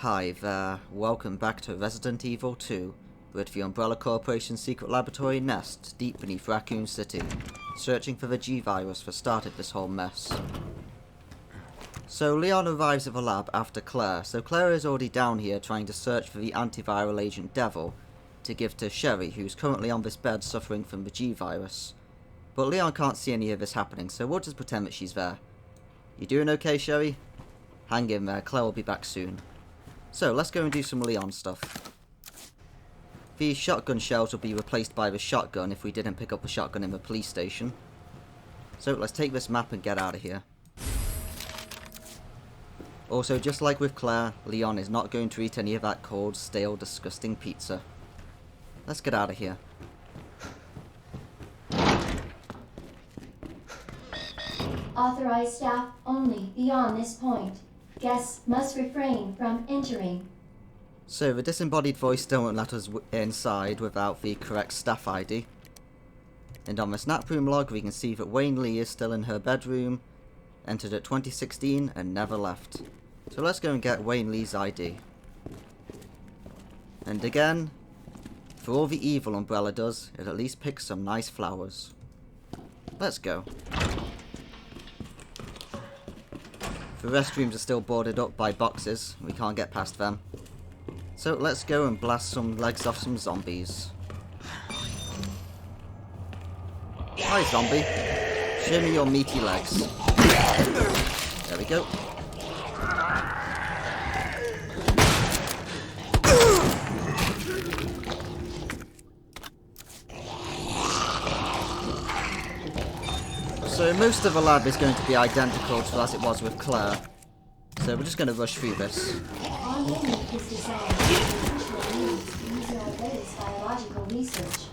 Hi there, welcome back to Resident Evil 2. We're at the Umbrella Corporation's secret laboratory nest, deep beneath Raccoon City, searching for the G-Virus that started this whole mess. So Leon arrives at the lab after Claire, so Claire is already down here trying to search for the antiviral agent Devil to give to Sherry, who's currently on this bed suffering from the G-Virus. But Leon can't see any of this happening, so we'll just pretend that she's there. You doing okay, Sherry? Hang in there, Claire will be back soon. So, let's go and do some Leon stuff. The shotgun shells will be replaced by the shotgun if we didn't pick up the shotgun in the police station. So, let's take this map and get out of here. Also, just like with Claire, Leon is not going to eat any of that cold, stale, disgusting pizza. Let's get out of here. Authorized staff only beyond this point. Guests must refrain from entering. So the disembodied voice still won't let us inside without the correct staff ID. And on the snap room log we can see that Wayne Lee is still in her bedroom, entered at 2016 and never left. So let's go and get Wayne Lee's ID. And again, for all the evil Umbrella does, it at least picks some nice flowers. Let's go. The restrooms are still boarded up by boxes, we can't get past them. So let's go and blast some legs off some zombies. Hi zombie, show me your meaty legs. There we go. So most of the lab is going to be identical to as it was with Claire. So we're just going to rush through this. Our Remake is designed to official use using our latest biological research.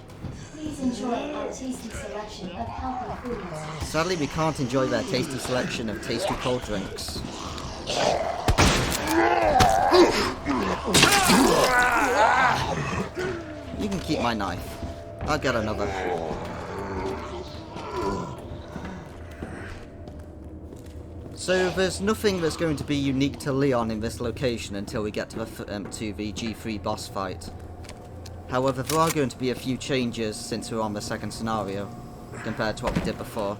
Please enjoy our tasty selection of healthy foods. Sadly, we can't enjoy their tasty selection of tasty cold drinks. You can keep my knife. I'll get another. So there's nothing that's going to be unique to Leon in this location until we get to the G3 boss fight. However, there are going to be a few changes since we're on the second scenario, compared to what we did before.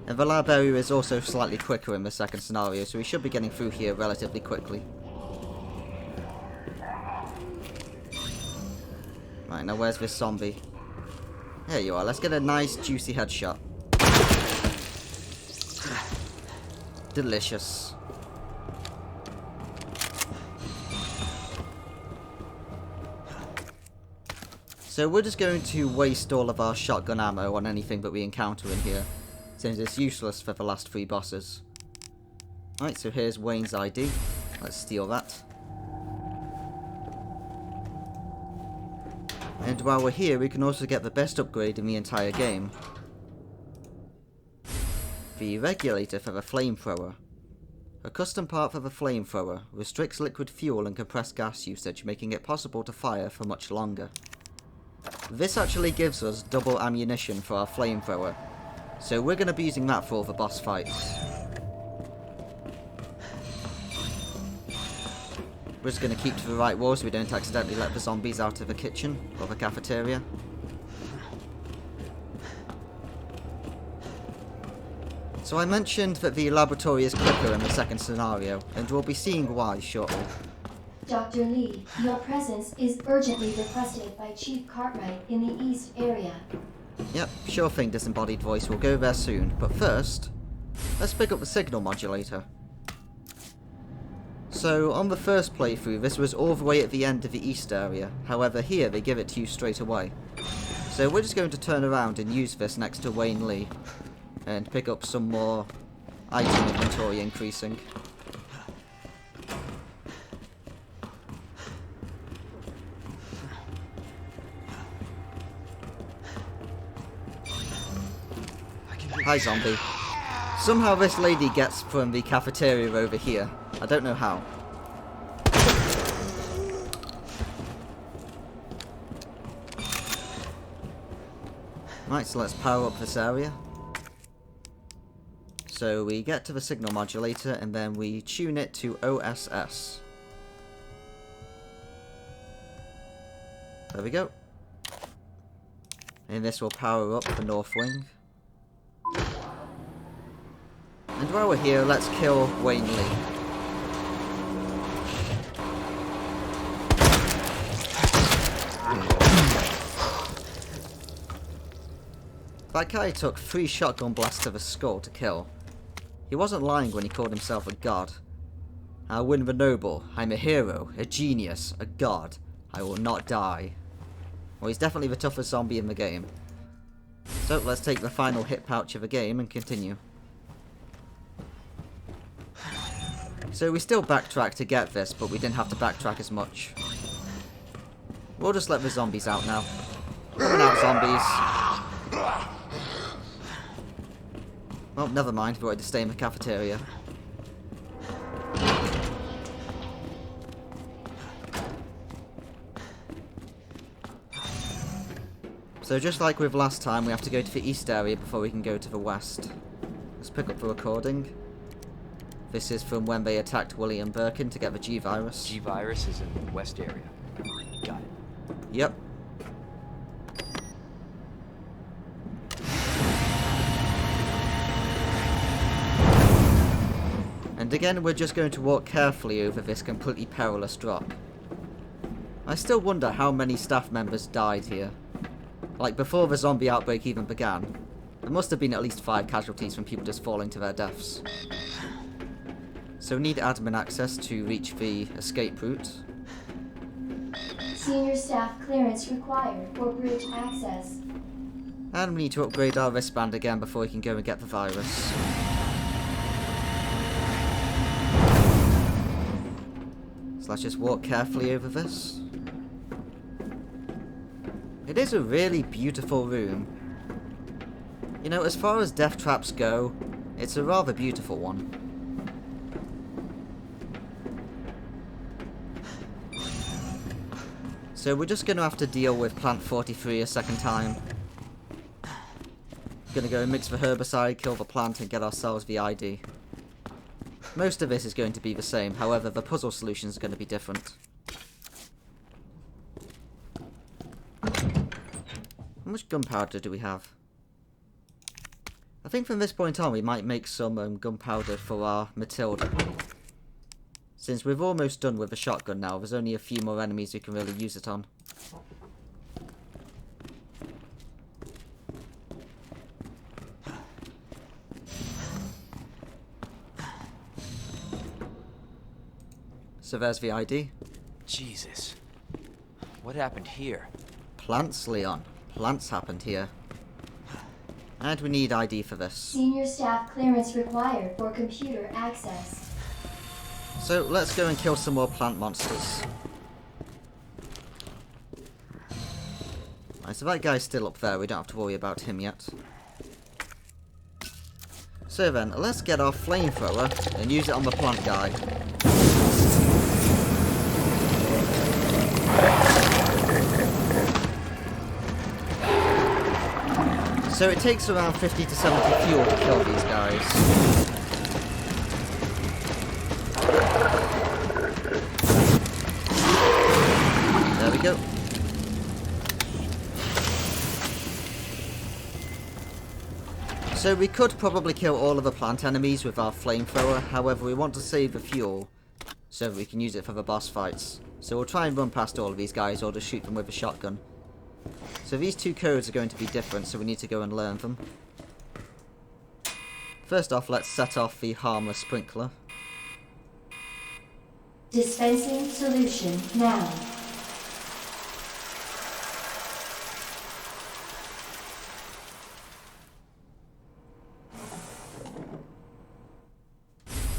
And the lab area is also slightly quicker in the second scenario, so we should be getting through here relatively quickly. Right, now where's this zombie? There you are, let's get a nice juicy headshot. Delicious. So we're just going to waste all of our shotgun ammo on anything that we encounter in here, since it's useless for the last 3 bosses. Right, so here's Wayne's ID. Let's steal that. And while we're here, we can also get the best upgrade in the entire game. The regulator for the flamethrower. A custom part for the flamethrower restricts liquid fuel and compressed gas usage, making it possible to fire for much longer. This actually gives us double ammunition for our flamethrower, so we're going to be using that for all the boss fights. We're just going to keep to the right wall so we don't accidentally let the zombies out of the kitchen or the cafeteria. So I mentioned that the laboratory is quicker in the second scenario, and we'll be seeing why shortly. Dr. Lee, your presence is urgently requested by Chief Cartwright in the East area. Yep, sure thing, disembodied voice, we'll go there soon, but first, let's pick up the signal modulator. So, on the first playthrough, this was all the way at the end of the east area. However, here they give it to you straight away. So we're just going to turn around and use this next to Wayne Lee. And pick up some more item inventory increasing. Hi, zombie. Somehow this lady gets from the cafeteria over here. I don't know how. Right, so let's power up this area. So we get to the signal modulator and then we tune it to OSS. There we go. And this will power up the North Wing. And while we're here, let's kill Wayne Lee. That guy took 3 shotgun blasts to the skull to kill. He wasn't lying when he called himself a god. I win the noble. I'm a hero, a genius, a god. I will not die. Well, he's definitely the toughest zombie in the game. So let's take the final hit pouch of the game and continue. So we still backtracked to get this, but we didn't have to backtrack as much. We'll just let the zombies out now. Coming out, zombies. Well, never mind, we're going to stay in the cafeteria. So just like with last time, we have to go to the east area before we can go to the west. Let's pick up the recording. This is from when they attacked William Birkin to get the G-Virus. G-Virus is in the west area. Got it. Yep. And again, we're just going to walk carefully over this completely perilous drop. I still wonder how many staff members died here. Like, before the zombie outbreak even began, there must have been at least 5 casualties from people just falling to their deaths. So we need admin access to reach the escape route. Senior staff clearance required for bridge access. And we need to upgrade our wristband again before we can go and get the virus. So let's just walk carefully over this. It is a really beautiful room. You know, as far as death traps go, it's a rather beautiful one. So we're just going to have to deal with Plant 43 a second time. Gonna go mix the herbicide, kill the plant, and get ourselves the ID. Most of this is going to be the same, however the puzzle solution is going to be different. How much gunpowder do we have? I think from this point on we might make some gunpowder for our Matilda. Since we've almost done with the shotgun now, there's only a few more enemies we can really use it on. So there's the ID. Jesus. What happened here? Plants, Leon. Plants happened here. And we need ID for this. Senior staff clearance required for computer access. So let's go and kill some more plant monsters. Right, so that guy's still up there, we don't have to worry about him yet. So then, let's get our flamethrower and use it on the plant guy. So it takes around 50 to 70 fuel to kill these guys. There we go. So we could probably kill all of the plant enemies with our flamethrower, however we want to save the fuel so that we can use it for the boss fights. So we'll try and run past all of these guys or just shoot them with a shotgun. So these 2 codes are going to be different, so we need to go and learn them. First off, let's set off the harmless sprinkler. Dispensing solution now.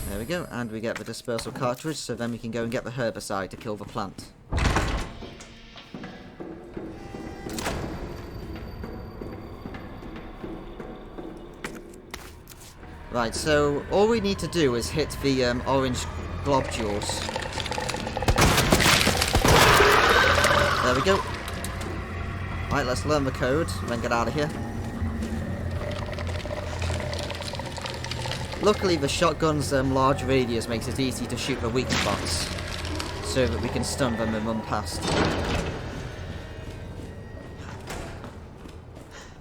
There we go, and we get the dispersal cartridge, so then we can go and get the herbicide to kill the plant. Right, so all we need to do is hit the orange globules. There we go. Right, let's learn the code, then get out of here. Luckily, the shotgun's large radius makes it easy to shoot the weak spots, so that we can stun them and run past.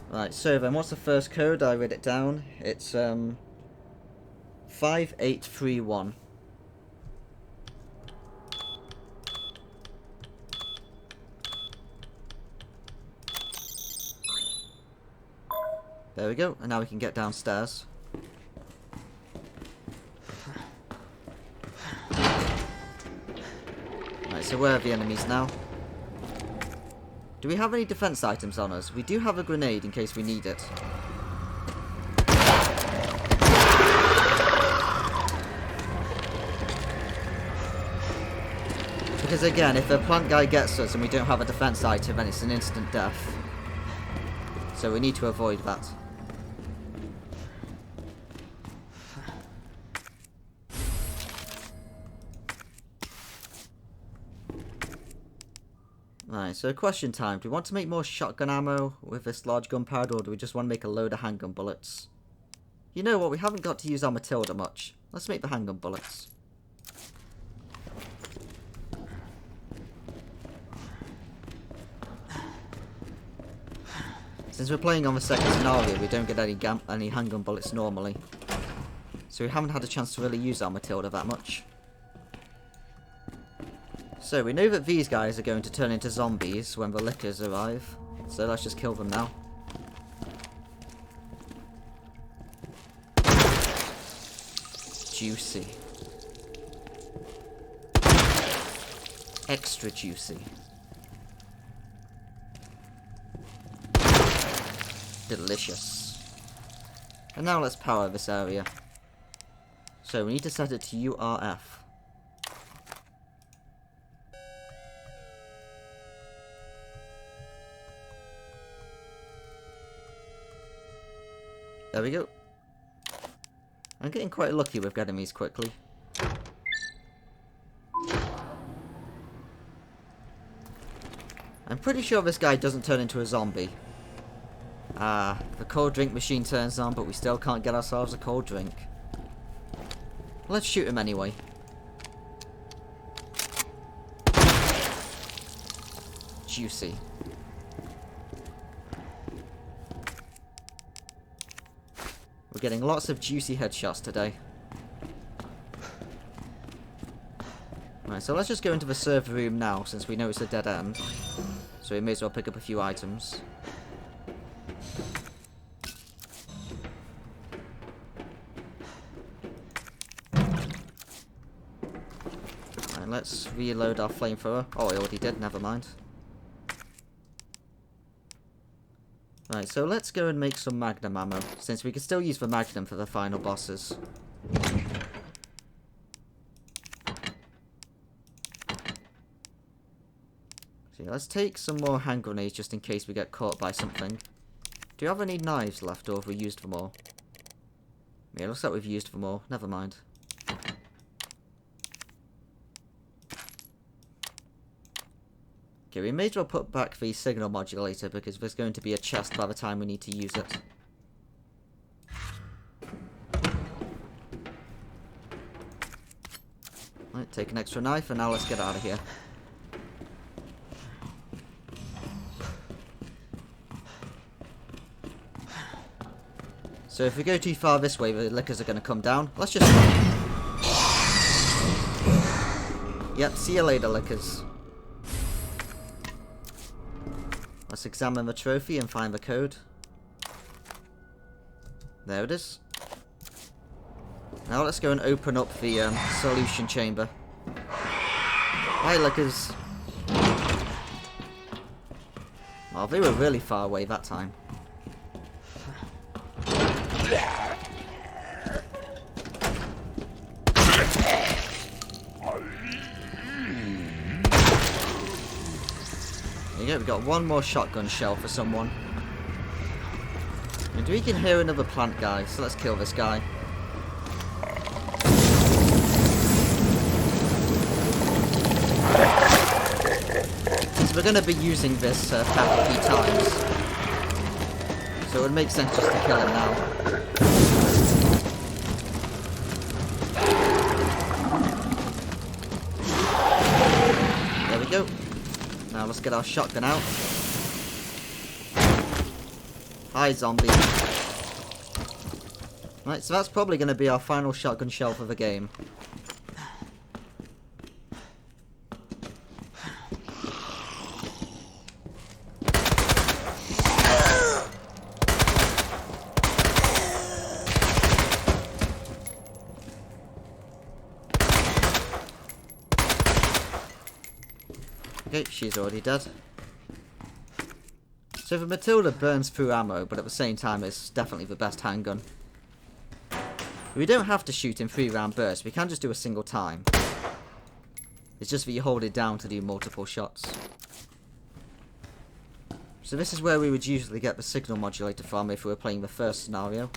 Right, so then what's the first code? I read it down. It's 5831. There we go, and now we can get downstairs. Right, so where are the enemies now? Do we have any defense items on us? We do have a grenade in case we need it. Because again, if the plant guy gets us and we don't have a defense item, then it's an instant death. So we need to avoid that. Right, so question time. Do we want to make more shotgun ammo with this large gunpowder, or do we just want to make a load of handgun bullets? You know what, we haven't got to use our Matilda much. Let's make the handgun bullets. Since we're playing on the second scenario, we don't get any handgun bullets normally. So we haven't had a chance to really use our Matilda that much. So we know that these guys are going to turn into zombies when the lickers arrive. So let's just kill them now. Juicy. Extra juicy. Delicious. And now let's power this area. So we need to set it to URF. There we go. I'm getting quite lucky with getting these quickly. I'm pretty sure this guy doesn't turn into a zombie. The cold drink machine turns on, but we still can't get ourselves a cold drink. Let's shoot him anyway. Juicy. We're getting lots of juicy headshots today. Right, so let's just go into the server room now, since we know it's a dead end. So we may as well pick up a few items. Right, let's reload our flamethrower. Oh, I already did, never mind. Right, so let's go and make some Magnum ammo, since we can still use the Magnum for the final bosses. So let's take some more hand grenades just in case we get caught by something. Do you have any knives left, or have we used them all? Yeah, looks like we've used them all. Never mind. Okay, we may as well put back the signal modulator because there's going to be a chest by the time we need to use it. Right, take an extra knife and now let's get out of here. So if we go too far this way, the lickers are going to come down. Let's just run. Yep, see you later, lickers. Let's examine the trophy and find the code. There it is. Now let's go and open up the solution chamber. Hi, lickers. Oh, they were really far away that time. There you go, we've got one more shotgun shell for someone. And we can hear another plant guy, so let's kill this guy. So we're going to be using this pack a few times. So it would make sense just to kill him now. Let's get our shotgun out. Hi, zombie. Right, so that's probably going to be our final shotgun shell for the game. Okay, she's already dead. So the Matilda burns through ammo, but at the same time it's definitely the best handgun. We don't have to shoot in 3-round bursts, we can just do a single time. It's just that you hold it down to do multiple shots. So this is where we would usually get the signal modulator from if we were playing the first scenario.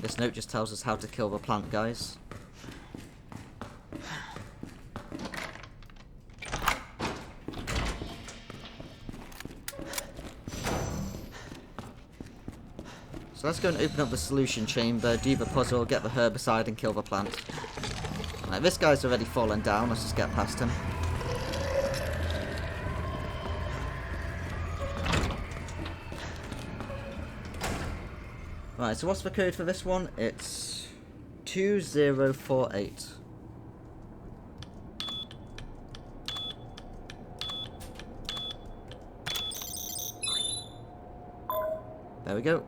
This note just tells us how to kill the plant guys. So let's go and open up the solution chamber, do the puzzle, get the herbicide and kill the plant. Right, this guy's already fallen down, let's just get past him. Right, so what's the code for this one? It's 2048. There we go.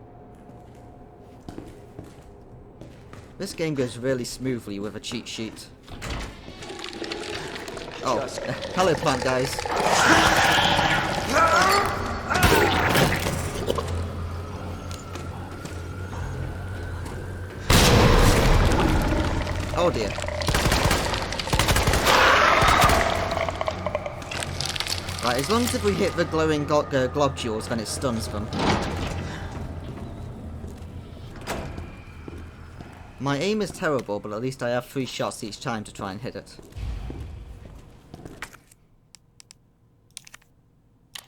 This game goes really smoothly with a cheat sheet. Oh, hello plant guys. Oh dear. Right, as long as if we hit the glowing globules, then it stuns them. My aim is terrible, but at least I have 3 shots each time to try and hit it.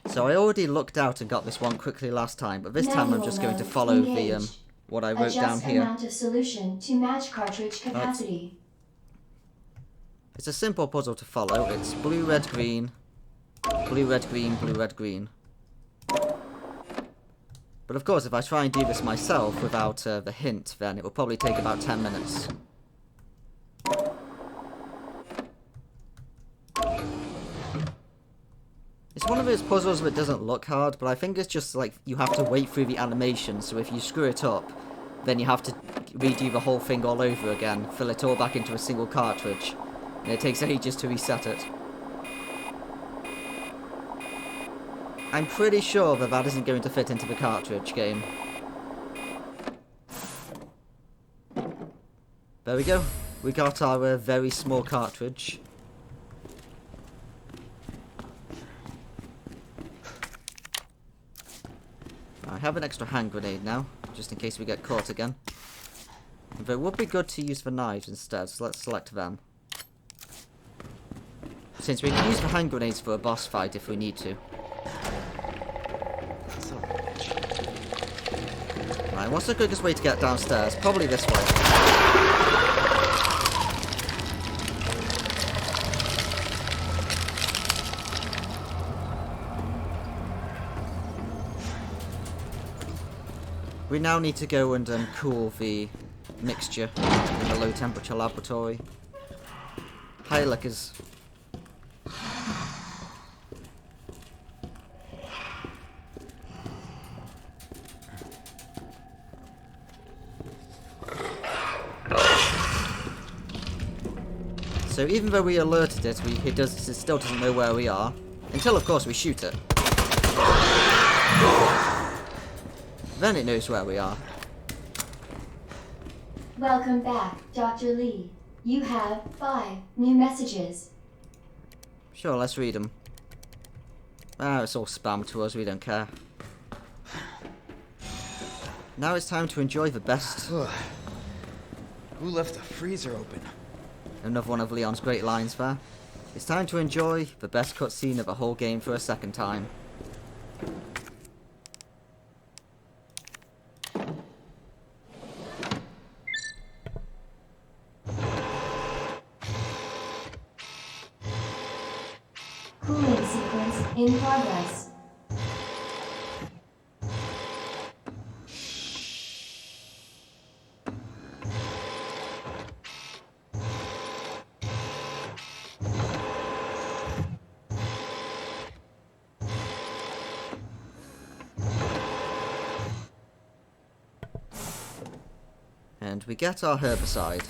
So I already looked out and got this one quickly last time, but this time I'm just going to follow the what I wrote down here. Amount of solution to match cartridge capacity. It's a simple puzzle to follow. It's blue, red, green, blue, red, green, blue, red, green. But of course, if I try and do this myself without the hint, then it will probably take about 10 minutes. It's one of those puzzles that doesn't look hard, but I think it's just like you have to wait through the animation, so if you screw it up, then you have to redo the whole thing all over again, fill it all back into a single cartridge, and it takes ages to reset it. I'm pretty sure that that isn't going to fit into the cartridge game. There we go. We got our very small cartridge. I have an extra hand grenade now, just in case we get caught again. But it would be good to use the knives instead, so let's select them. Since we can use the hand grenades for a boss fight if we need to. Right, what's the quickest way to get downstairs? Probably this way. We now need to go and cool the mixture in the low temperature laboratory. Hi, lickers. So even though we alerted it, it still doesn't know where we are. Until, of course, we shoot it. Then it knows where we are. Welcome back, Dr. Lee. You have 5 new messages. Sure, let's read them. Ah, it's all spam to us, we don't care. Now it's time to enjoy the best. Who left the freezer open? Another one of Leon's great lines there. It's time to enjoy the best cutscene of the whole game for a second time. Cooling sequence In progress. And we get our herbicide.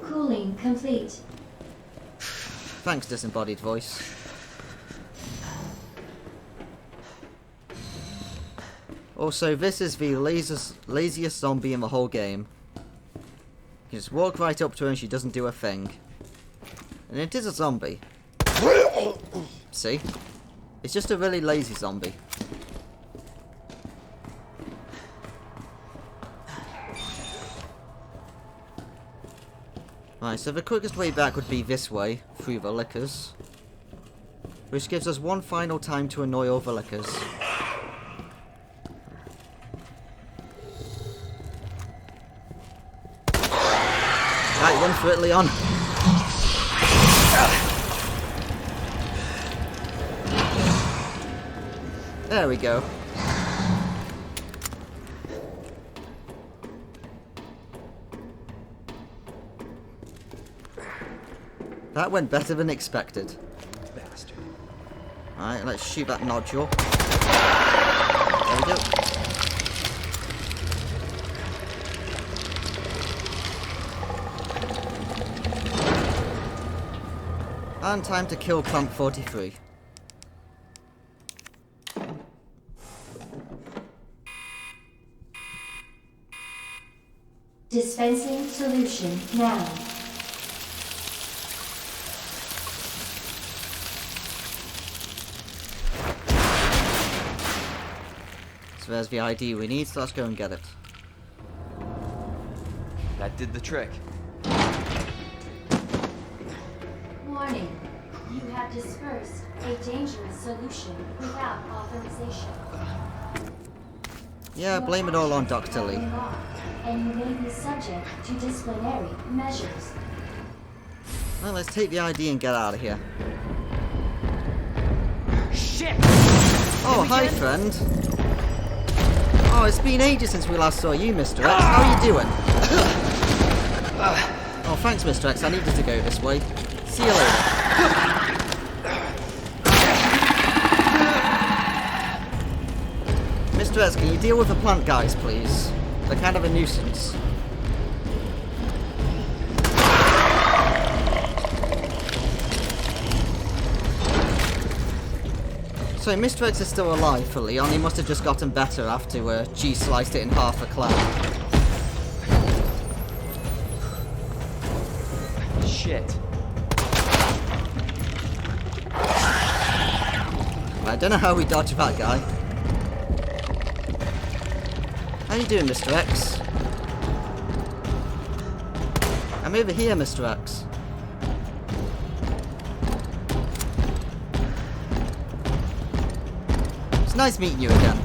Cooling complete. Thanks, disembodied voice. Also, this is the laziest zombie in the whole game. You just walk right up to her and she doesn't do a thing. And it is a zombie. See? It's just a really lazy zombie. Right, so the quickest way back would be this way, through the lickers. Which gives us one final time to annoy all the lickers. Right, run for it, Leon. There we go. That went better than expected. Bastard. Alright, let's shoot that nodule. There we go. And time to kill Plant 43. Dispensing solution now. So there's the ID we need, so let's go and get it. That did the trick. Warning. You have dispersed a dangerous solution without authorization. Yeah, blame it all on Dr. Lee. And you may be subject to disciplinary measures. Well, let's take the ID and get out of here. Shit! Oh, hi, friend. Oh, it's been ages since we last saw you, Mr. X. How are you doing? Oh, thanks, Mr. X. I needed to go this way. See you later. Mr. X, can you deal with the plant guys, please? They're kind of a nuisance. So Mr. X is still alive for Leon. He must have just gotten better after G sliced it in half for Claire. Shit. I don't know how we dodged that guy. How you doing, Mr. X? I'm over here, Mr. X. It's nice meeting you again.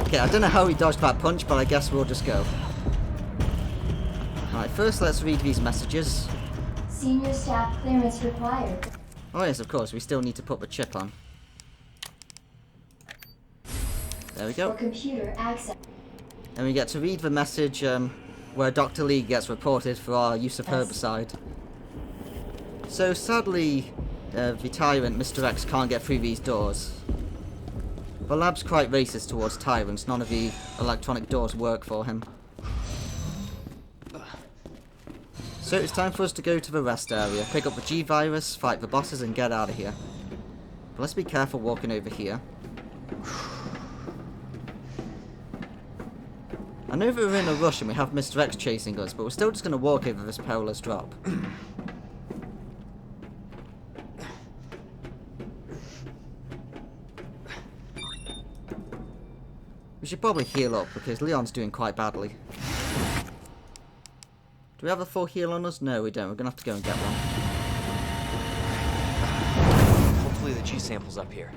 Okay, I don't know how we dodged that punch, but I guess we'll just go. Alright, first let's read these messages. Senior staff clearance required. Oh yes, of course, we still need to put the chip on. There we For go. computer access. And we get to read the message where Dr. Lee gets reported for our use of herbicide. So sadly, the Tyrant, Mr. X, can't get through these doors. The lab's quite racist towards Tyrants. None of the electronic doors work for him. So it's time for us to go to the rest area, pick up the G-Virus, fight the bosses, and get out of here. But let's be careful walking over here. I know that we're in a rush and we have Mr. X chasing us, but we're still just going to walk over this perilous drop. We should probably heal up, because Leon's doing quite badly. Do we have a full heal on us? No, we don't. We're going to have to go and get one. Hopefully the G sample's up here.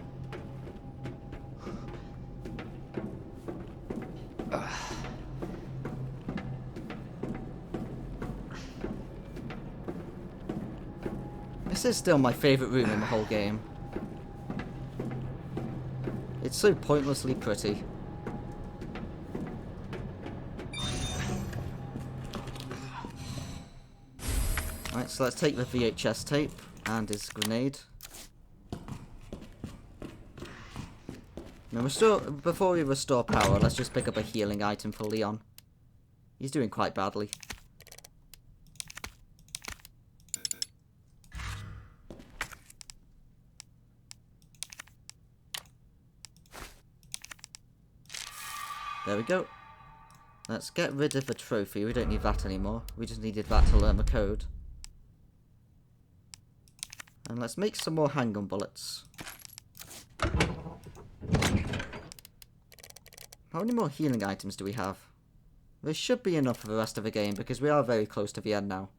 This is still my favourite room in the whole game. It's so pointlessly pretty. Right, so let's take the VHS tape and his grenade. Now, before we restore power, let's just pick up a healing item for Leon. He's doing quite badly. There we go. Let's get rid of the trophy. We don't need that anymore. We just needed that to learn the code. And let's make some more handgun bullets. How many more healing items do we have? There should be enough for the rest of the game because we are very close to the end now.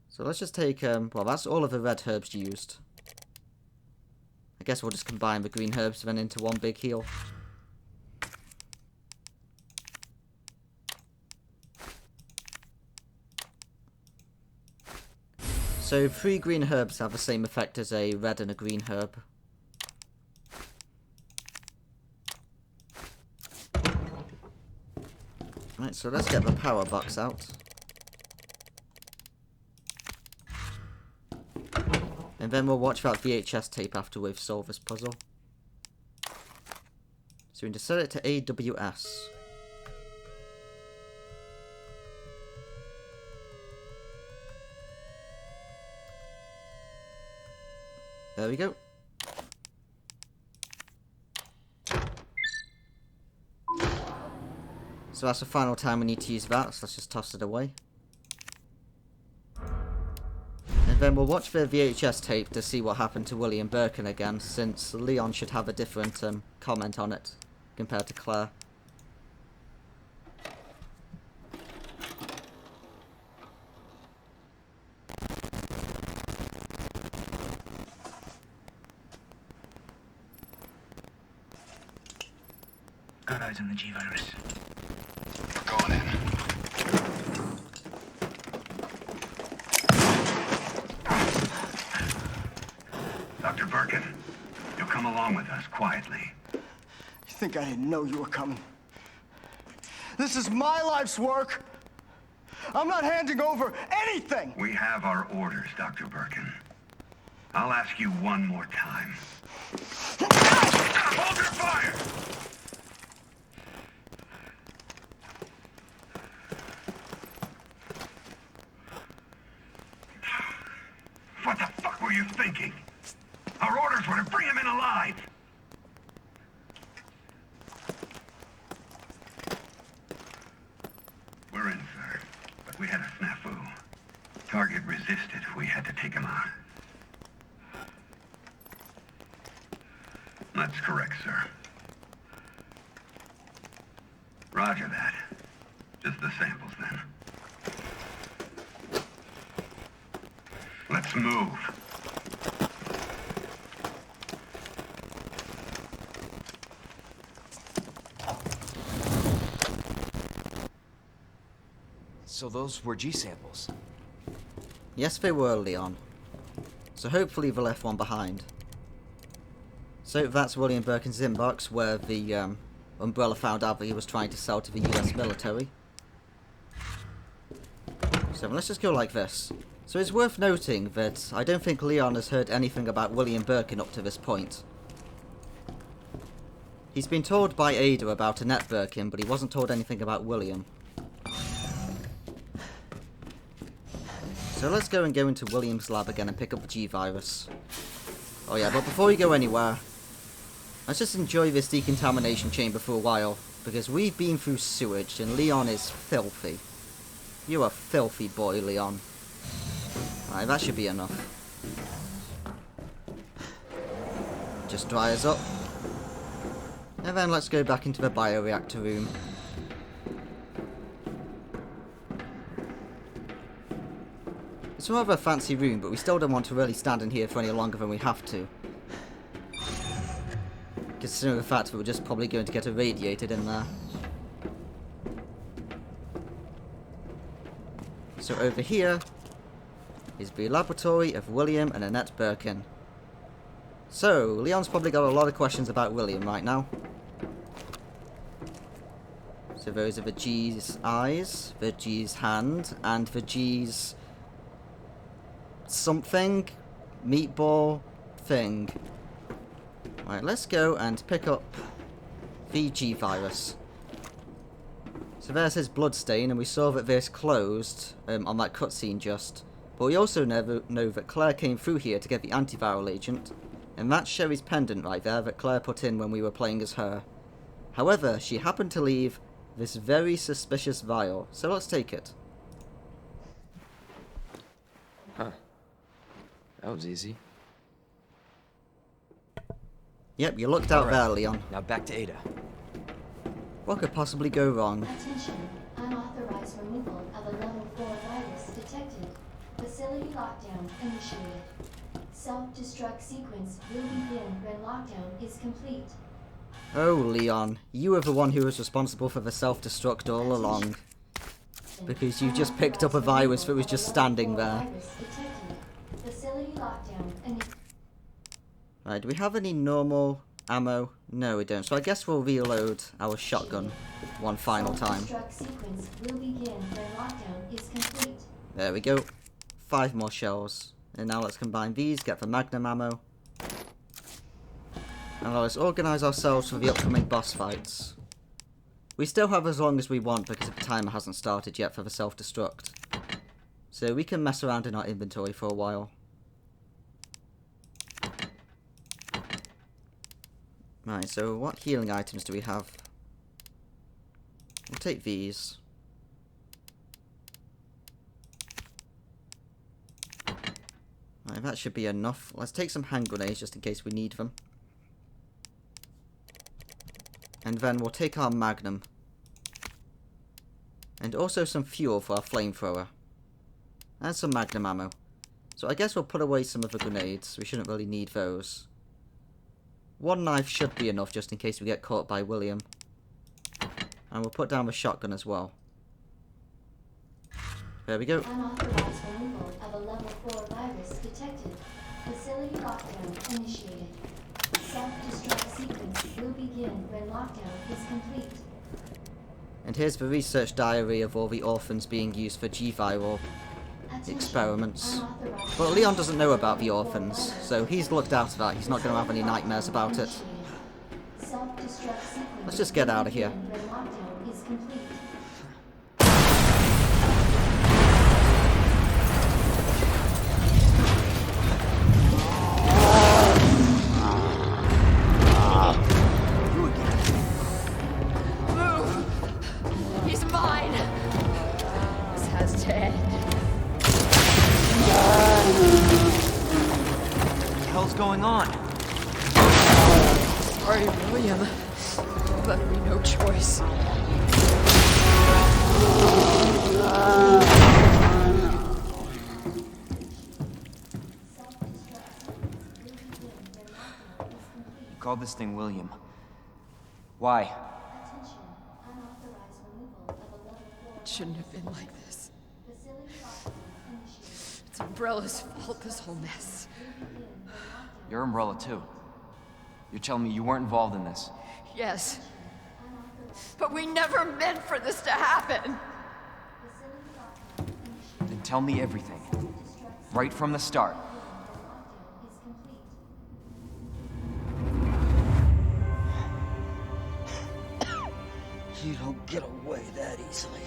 So let's just take, well, that's all of the red herbs used. I guess we'll just combine the green herbs then into one big heal. So 3 green herbs have the same effect as a red and a green herb. Right, so let's get the power box out. And then we'll watch that VHS tape after we've solved this puzzle. So we need to set it to AWS. There we go. So that's the final time we need to use that, so let's just toss it away. And then we'll watch the VHS tape to see what happened to William Birkin again, since Leon should have a different comment on it compared to Claire. Got eyes on the G-Virus. We're going in. Dr. Birkin, you'll come along with us quietly. You think I didn't know you were coming? This is my life's work. I'm not handing over anything. We have our orders, Dr. Birkin. I'll ask you one more time. Hold your fire! What the fuck were you thinking? Our orders were to bring him in alive. We're in, sir. But we had a snafu. Target resisted. We had to take him out. That's correct, sir. Roger that. Just the samples, then. Let's move. So those were G samples. Yes, they were, Leon. So hopefully they left one behind. So that's William Birkin's inbox, where the Umbrella found out that he was trying to sell to the US military. So let's just go like this. So it's worth noting that I don't think Leon has heard anything about William Birkin up to this point. He's been told by Ada about Annette Birkin, but he wasn't told anything about William. So let's go into William's lab again and pick up the G-Virus. Oh yeah, but before we go anywhere, let's just enjoy this decontamination chamber for a while, because we've been through sewage and Leon is filthy. You're a filthy boy, Leon. Alright, that should be enough. Just dry us up. And then let's go back into the bioreactor room. It's rather a fancy room, but we still don't want to really stand in here for any longer than we have to. Considering the fact that we're just probably going to get irradiated in there. So over here is the laboratory of William and Annette Birkin. So, Leon's probably got a lot of questions about William right now. So those are the G's eyes, the G's hand, and the G's something, meatball thing. Right, let's go and pick up the G virus. So there's his bloodstain, and we saw that this closed on that cutscene just. But we also know that Claire came through here to get the antiviral agent, and that's Sherry's pendant right there that Claire put in when we were playing as her. However, she happened to leave this very suspicious vial, so let's take it. Huh. That was easy. Yep, you looked out All right. there, Leon. Now back to Ada. What could possibly go wrong? Attention. Unauthorized removal of a level 4 virus detected. Facility lockdown initiated. Self-destruct sequence will begin when lockdown is complete. Oh, Leon, you were the one who was responsible for the self-destruct all along. Because you just picked up a virus that was just standing there. Facility lockdown. Right, do we have any normal ammo? No, we don't. So I guess we'll reload our shotgun one final time. Sequence will begin when lockdown is complete. There we go. 5 more shells. And now let's combine these, get the magnum ammo. And let's organise ourselves for the upcoming boss fights. We still have as long as we want because the timer hasn't started yet for the self-destruct. So we can mess around in our inventory for a while. Right, so what healing items do we have? We'll take these. Right, that should be enough. Let's take some hand grenades just in case we need them. And then we'll take our magnum. And also some fuel for our flamethrower. And some magnum ammo. So I guess we'll put away some of the grenades. We shouldn't really need those. 1 knife should be enough just in case we get caught by William. And we'll put down the shotgun as well. There we go. Unauthorized removal of a level 4 virus detected. Facility lockdown initiated. Self-destruct sequence will begin when lockdown is complete. And here's the research diary of all the orphans being used for G-viral experiments. But Leon doesn't know about the orphans, so he's looked out of that. He's not going to have any nightmares about it. Let's just get out of here. He's mine. This has to end. What the hell's going on? Sorry, William. Left me no choice. You called this thing William. Why? It shouldn't have been like this. It's Umbrella's fault, this whole mess. You're Umbrella too. You're telling me you weren't involved in this? Yes. But we never meant for this to happen. Then tell me everything. Right from the start. You don't get away that easily.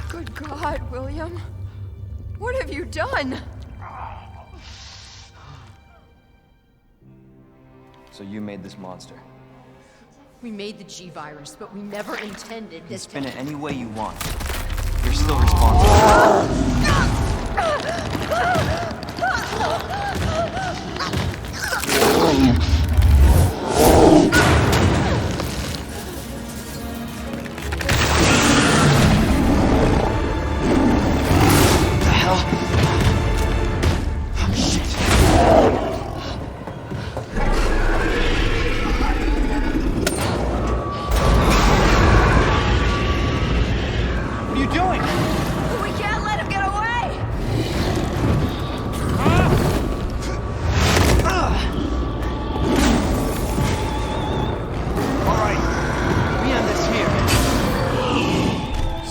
Good God, William. What have you done? So you made this monster. We made the G-virus, but we never intended You can this spin it any way you want. You're still responsible.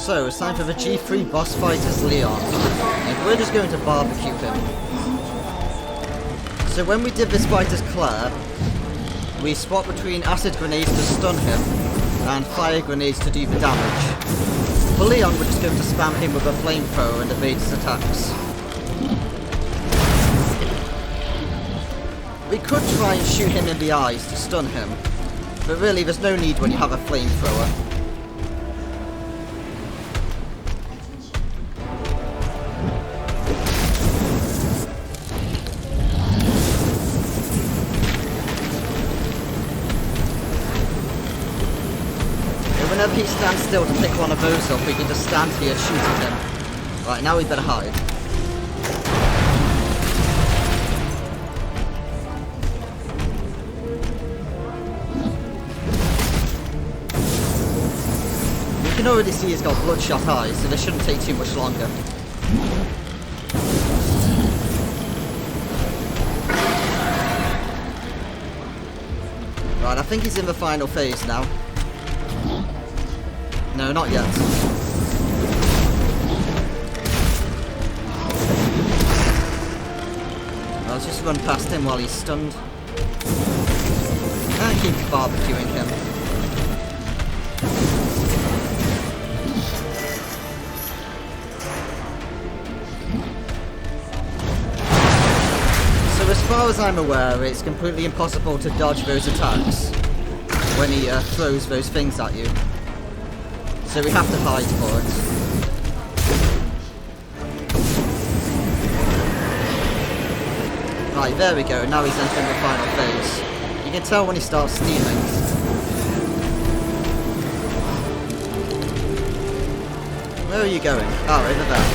So, it's time for the G3 boss fight as Leon. And we're just going to barbecue him. So when we did this fight as Claire, we swapped between acid grenades to stun him and fire grenades to do the damage. For Leon, we're just going to spam him with a flamethrower and evade his attacks. We could try and shoot him in the eyes to stun him, but really there's no need when you have a flamethrower. Whenever he stands still to pick one of those up, we can just stand here shooting him. Right, now we better hide. You can already see he's got bloodshot eyes, so this shouldn't take too much longer. Right, I think he's in the final phase now. No, not yet. I'll just run past him while he's stunned. And keep barbecuing him. So as far as I'm aware, it's completely impossible to dodge those attacks when he throws those things at you. So we have to hide for it. Right, there we go. Now he's entering the final phase. You can tell when he starts steaming. Where are you going? Oh, over there.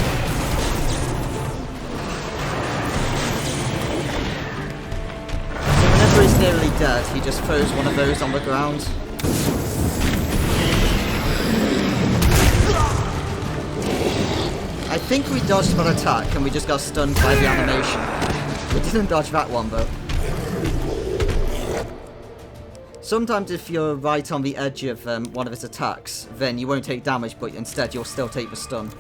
So whenever he's nearly dead, he just throws one of those on the ground. I think we dodged that attack and we just got stunned by the animation. We didn't dodge that one though. Sometimes if you're right on the edge of one of his attacks, then you won't take damage, but instead you'll still take the stun.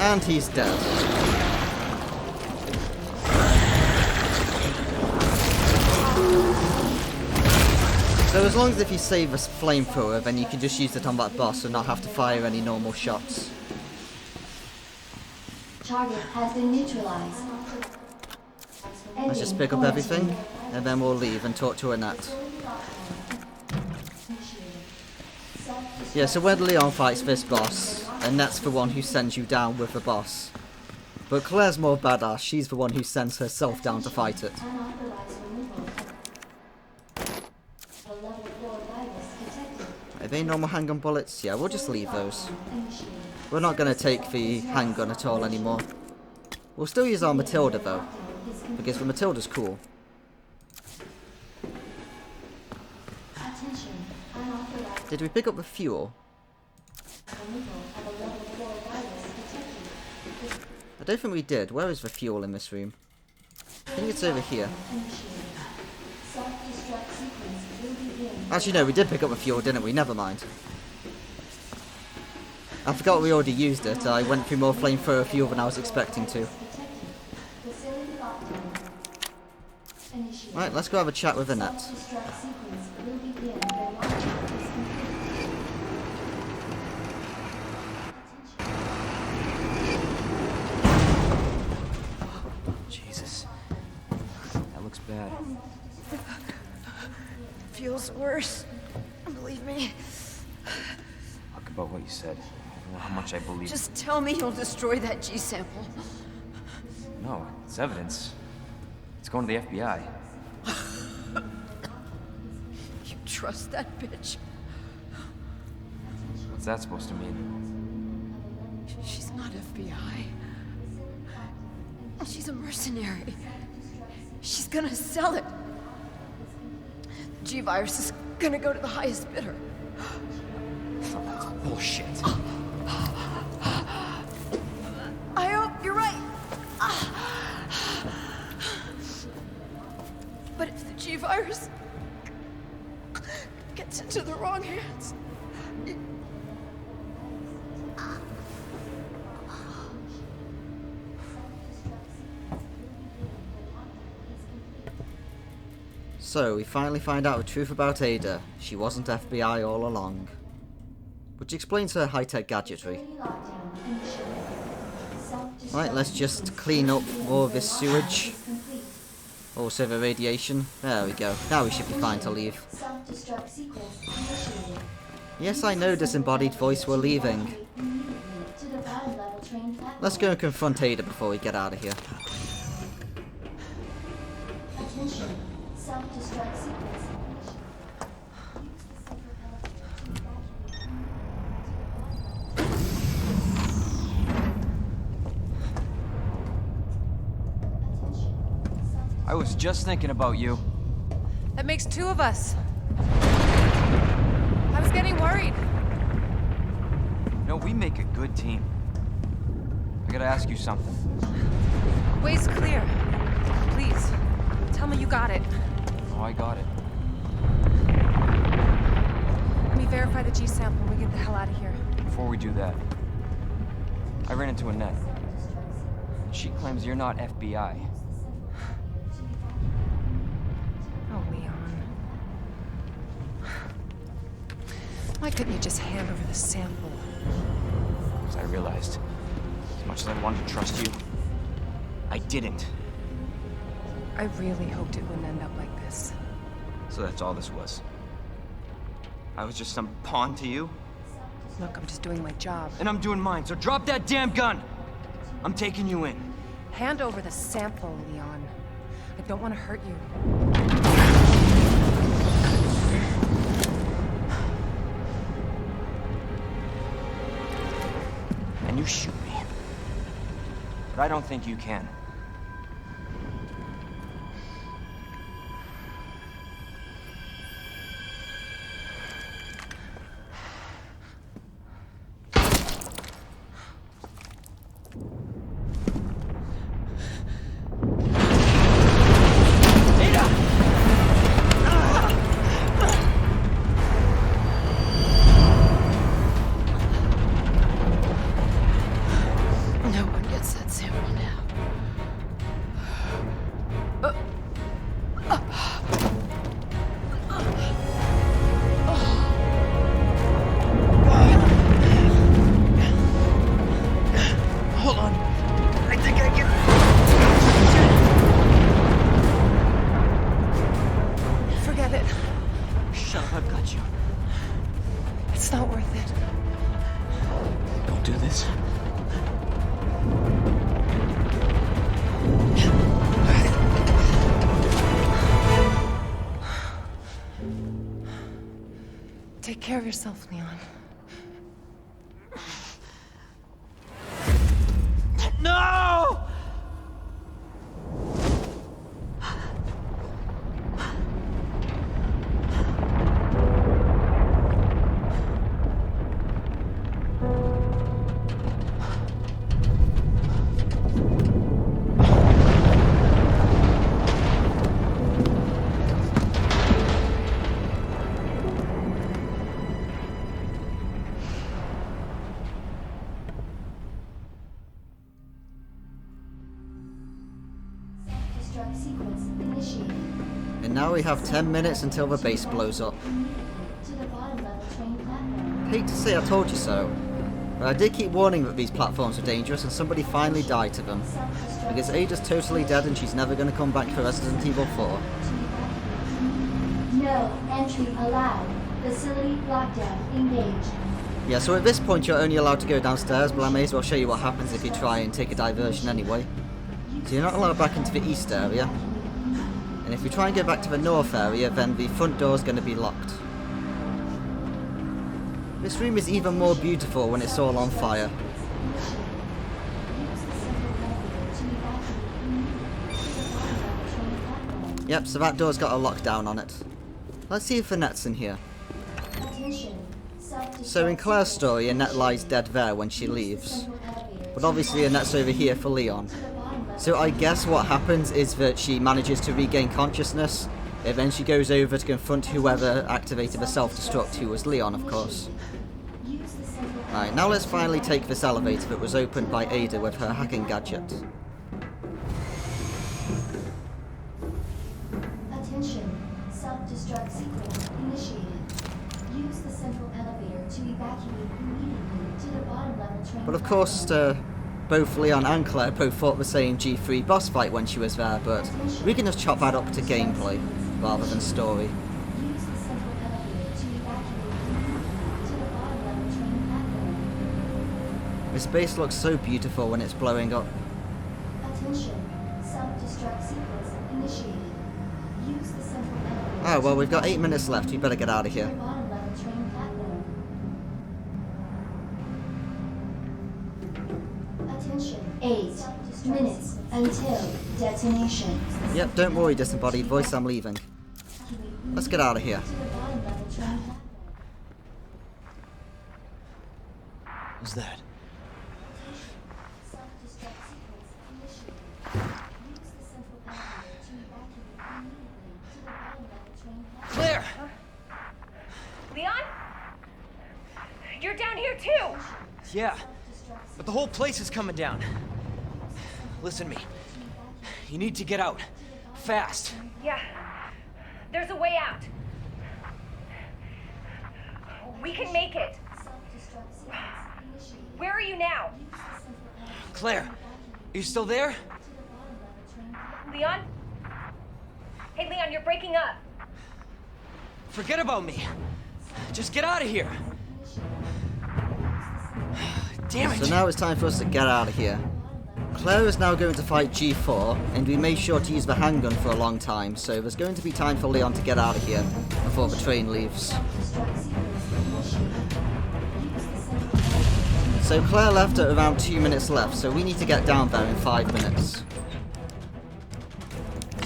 And he's dead. So as long as if you save a flamethrower, then you can just use it on that boss and not have to fire any normal shots. Target has been neutralized. Let's just pick up everything, and then we'll leave and talk to Annette. Yeah, so when Leon fights this boss, Annette's the one who sends you down with the boss. But Claire's more badass, she's the one who sends herself down to fight it. Are they normal handgun bullets? Yeah, we'll just leave those. We're not going to take the handgun at all anymore. We'll still use our Matilda though, because the Matilda's cool. Did we pick up the fuel? I don't think we did. Where is the fuel in this room? I think it's over here. Actually no, we did pick up the fuel, didn't we? Never mind. I forgot we already used it. I went through more flamethrower fuel than I was expecting to. Right, let's go have a chat with Annette. Jesus. That looks bad. Feels worse. Believe me. Talk about what you said. I don't know how much I believe. Just tell me you'll destroy that G sample. No, it's evidence. It's going to the FBI. You trust that bitch? What's that supposed to mean? She's not FBI. She's a mercenary. She's gonna sell it. The G-Virus is gonna go to the highest bidder. Bullshit. I hope you're right. But if the G-Virus gets into the wrong hands... So, we finally find out the truth about Ada. She wasn't FBI all along. Which explains her high-tech gadgetry. Right, let's just clean up more of this sewage. Also the radiation. There we go. Now we should be fine to leave. Yes, I know disembodied voice, we're leaving. Let's go and confront Ada before we get out of here. Attention. Self-destruct sequence. I was just thinking about you. That makes two of us. I was getting worried. No, we make a good team. I gotta ask you something. Way's clear. Please, tell me you got it. Oh, I got it. Let me verify the G sample and we get the hell out of here. Before we do that, I ran into Annette. She claims you're not FBI. Oh, Leon. Why couldn't you just hand over the sample? Because I realized, as much as I wanted to trust you, I didn't. I really hoped it wouldn't end up like this. So that's all this was. I was just some pawn to you, Look, I'm just doing my job. and I'm doing mine, so drop that damn gun! I'm taking you in. Hand over the sample, Leon. I don't want to hurt you. And you shoot me. But I don't think you can. No one gets that sample now. Hold on. I think I can... Forget it. Shut up, I've got you. It's not worth it. Don't do this. Take care of yourself, Leon. No! Self-destruct sequence initiated. And now we have 10 minutes until the base blows up. To the bottom level train platform. Hate to say I told you so, but I did keep warning that these platforms were dangerous and somebody finally died to them. Because Ada's totally dead and she's never going to come back for Resident Evil 4. No entry allowed. Facility lockdown engaged. Yeah, so at this point you're only allowed to go downstairs, but I may as well show you what happens if you try and take a diversion anyway. So you're not allowed back into the east area. And if you try and get back to the north area, then the front door's going to be locked. This room is even more beautiful when it's all on fire. Use the central elevator to evacuate to the bottom level train platform. Yep, so that door's got a lockdown on it. Let's see if Annette's in here. Attention. Self-destruct So in Claire's sequence story, Annette lies dead there when she leaves. But obviously Annette's over here for Leon. So I guess what happens is that she manages to regain consciousness, and then she goes over to confront whoever activated the self-destruct, who was Leon, of course. Alright, now let's finally take this elevator that was opened by Ada with her hacking gadget. Attention. Self-destruct sequence initiated. Use the central elevator to evacuate immediately to the bottom level train. But of course, both Leon and Claire both fought the same G3 boss fight when she was there, but we can just chop that up to gameplay rather than story. Use the central elevator to evacuate immediately to the bottom level train platform. This base looks so beautiful when it's blowing up. Attention. Self-destruct sequence initiated. Use the central elevator. Oh, well, we've got 8 minutes left. We better get out of to the here. bottom level train platform. Attention. 8 minutes until detonation. Yep, don't worry, disembodied voice, I'm leaving. Let's get out of here. To the bottom level train platform. Who's that? Self-destruct sequence initiated. Use the central elevator to evacuate immediately to the bottom level train platform. Claire! Leon? You're down here too! Yeah, but the whole place is coming down. Listen to me. You need to get out. Fast. Yeah. There's a way out. We can make it. Self-destruct sequence initiated. Where are you now? Use the central elevator Claire, are you still there? to the bottom level train platform. Leon? Hey, Leon, you're breaking up. Forget about me. Just get out of here. Damn it. So now it's time for us to get out of here. Claire is now going to fight G4, and we made sure to use the handgun for a long time, so there's going to be time for Leon to get out of here before the train leaves. Self-destruct sequence initiated. Use the central elevator. So Claire left at around 2 minutes left, so we need to get down there in 5 minutes.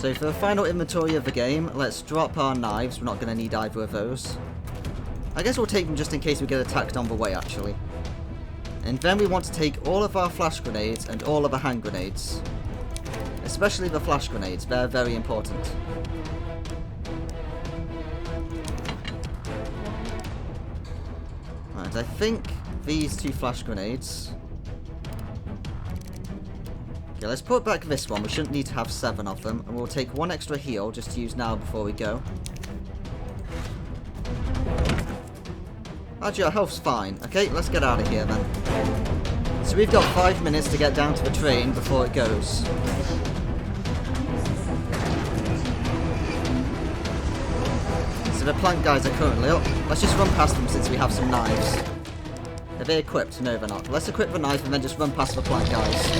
So for the final inventory of the game, let's drop our knives. We're not going to need either of those. I guess we'll take them just in case we get attacked on the way, actually. And then we want to take all of our flash grenades and all of the hand grenades. Especially the flash grenades, they're very important. Right, I think these 2 flash grenades. Okay, let's put back this one. We shouldn't need to have 7 of them. And we'll take 1 extra heal just to use now before we go. Actually, our health's fine. Okay, let's get out of here then. So we've got 5 minutes to get down to the train before it goes. So the plank guys are currently up. Let's just run past them since we have some knives. Are they equipped? No, they're not. Let's equip the knife and then just run past the plank guys.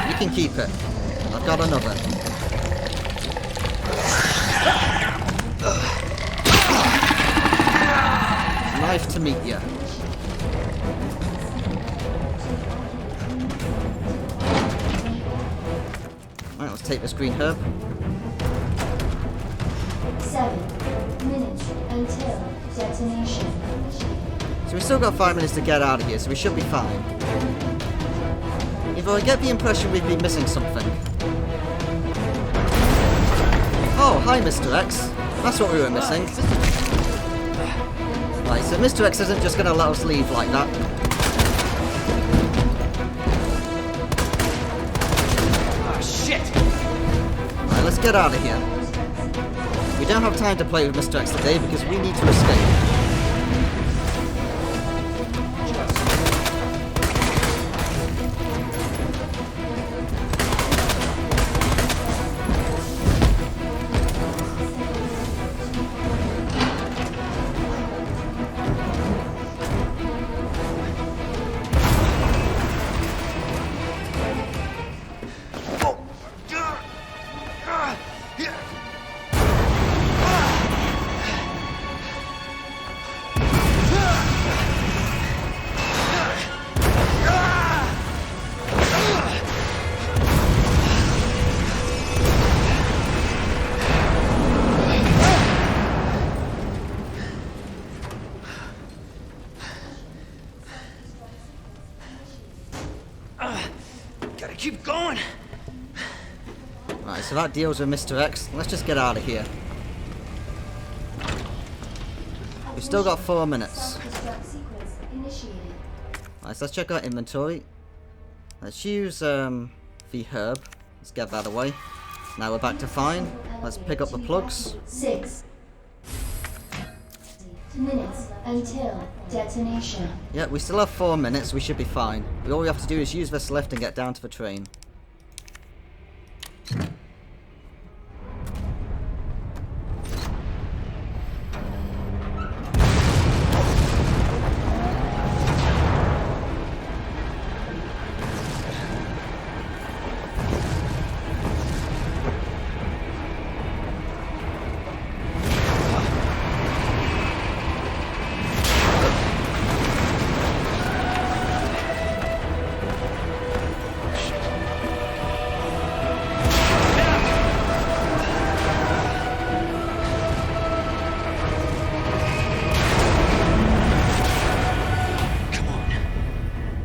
You can keep it. I've got another. Knife to meet you. Alright, let's take this green herb. 7 minutes until detonation. So we've still got 5 minutes to get out of here, so we should be fine. Although I get the impression we've been missing something. Oh, hi Mr. X. That's what we were missing. Right, so Mr. X isn't just going to let us leave like that. Ah, shit! Right, let's get out of here. We don't have time to play with Mr. X today because we need to escape. keep going. Right, so that deals with Mr. X. Let's just get out of here. We've still got 4 minutes. Self-destruct sequence initiated. Right, so let's check our inventory. Let's use the herb. Let's get that away. Now we're back to fine. Let's pick up the plugs. 6 minutes until detonation. Yeah, we still have 4 minutes. We should be fine. All we have to do is use this lift and get down to the train.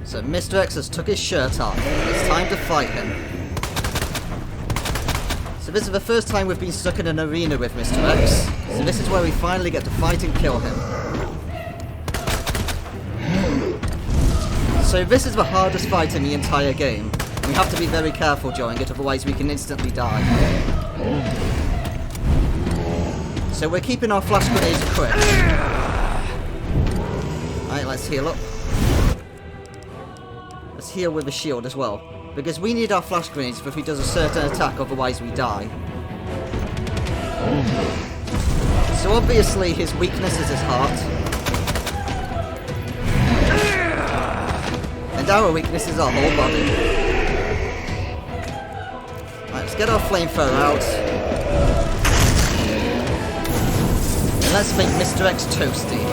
So Mr. X has took his shirt off. It's time to fight him. So this is the first time we've been stuck in an arena with Mr. X. So this is where we finally get to fight and kill him. So this is the hardest fight in the entire game. We have to be very careful during it, otherwise we can instantly die. So we're keeping our flash grenades equipped. Alright, let's heal up. Let's heal with a shield as well. Because we need our flash grenades if he does a certain attack, otherwise we die. So obviously his weakness is his heart. And our weakness is our whole body. Right, let's get our flamethrower out. And let's make Mr. X toasty.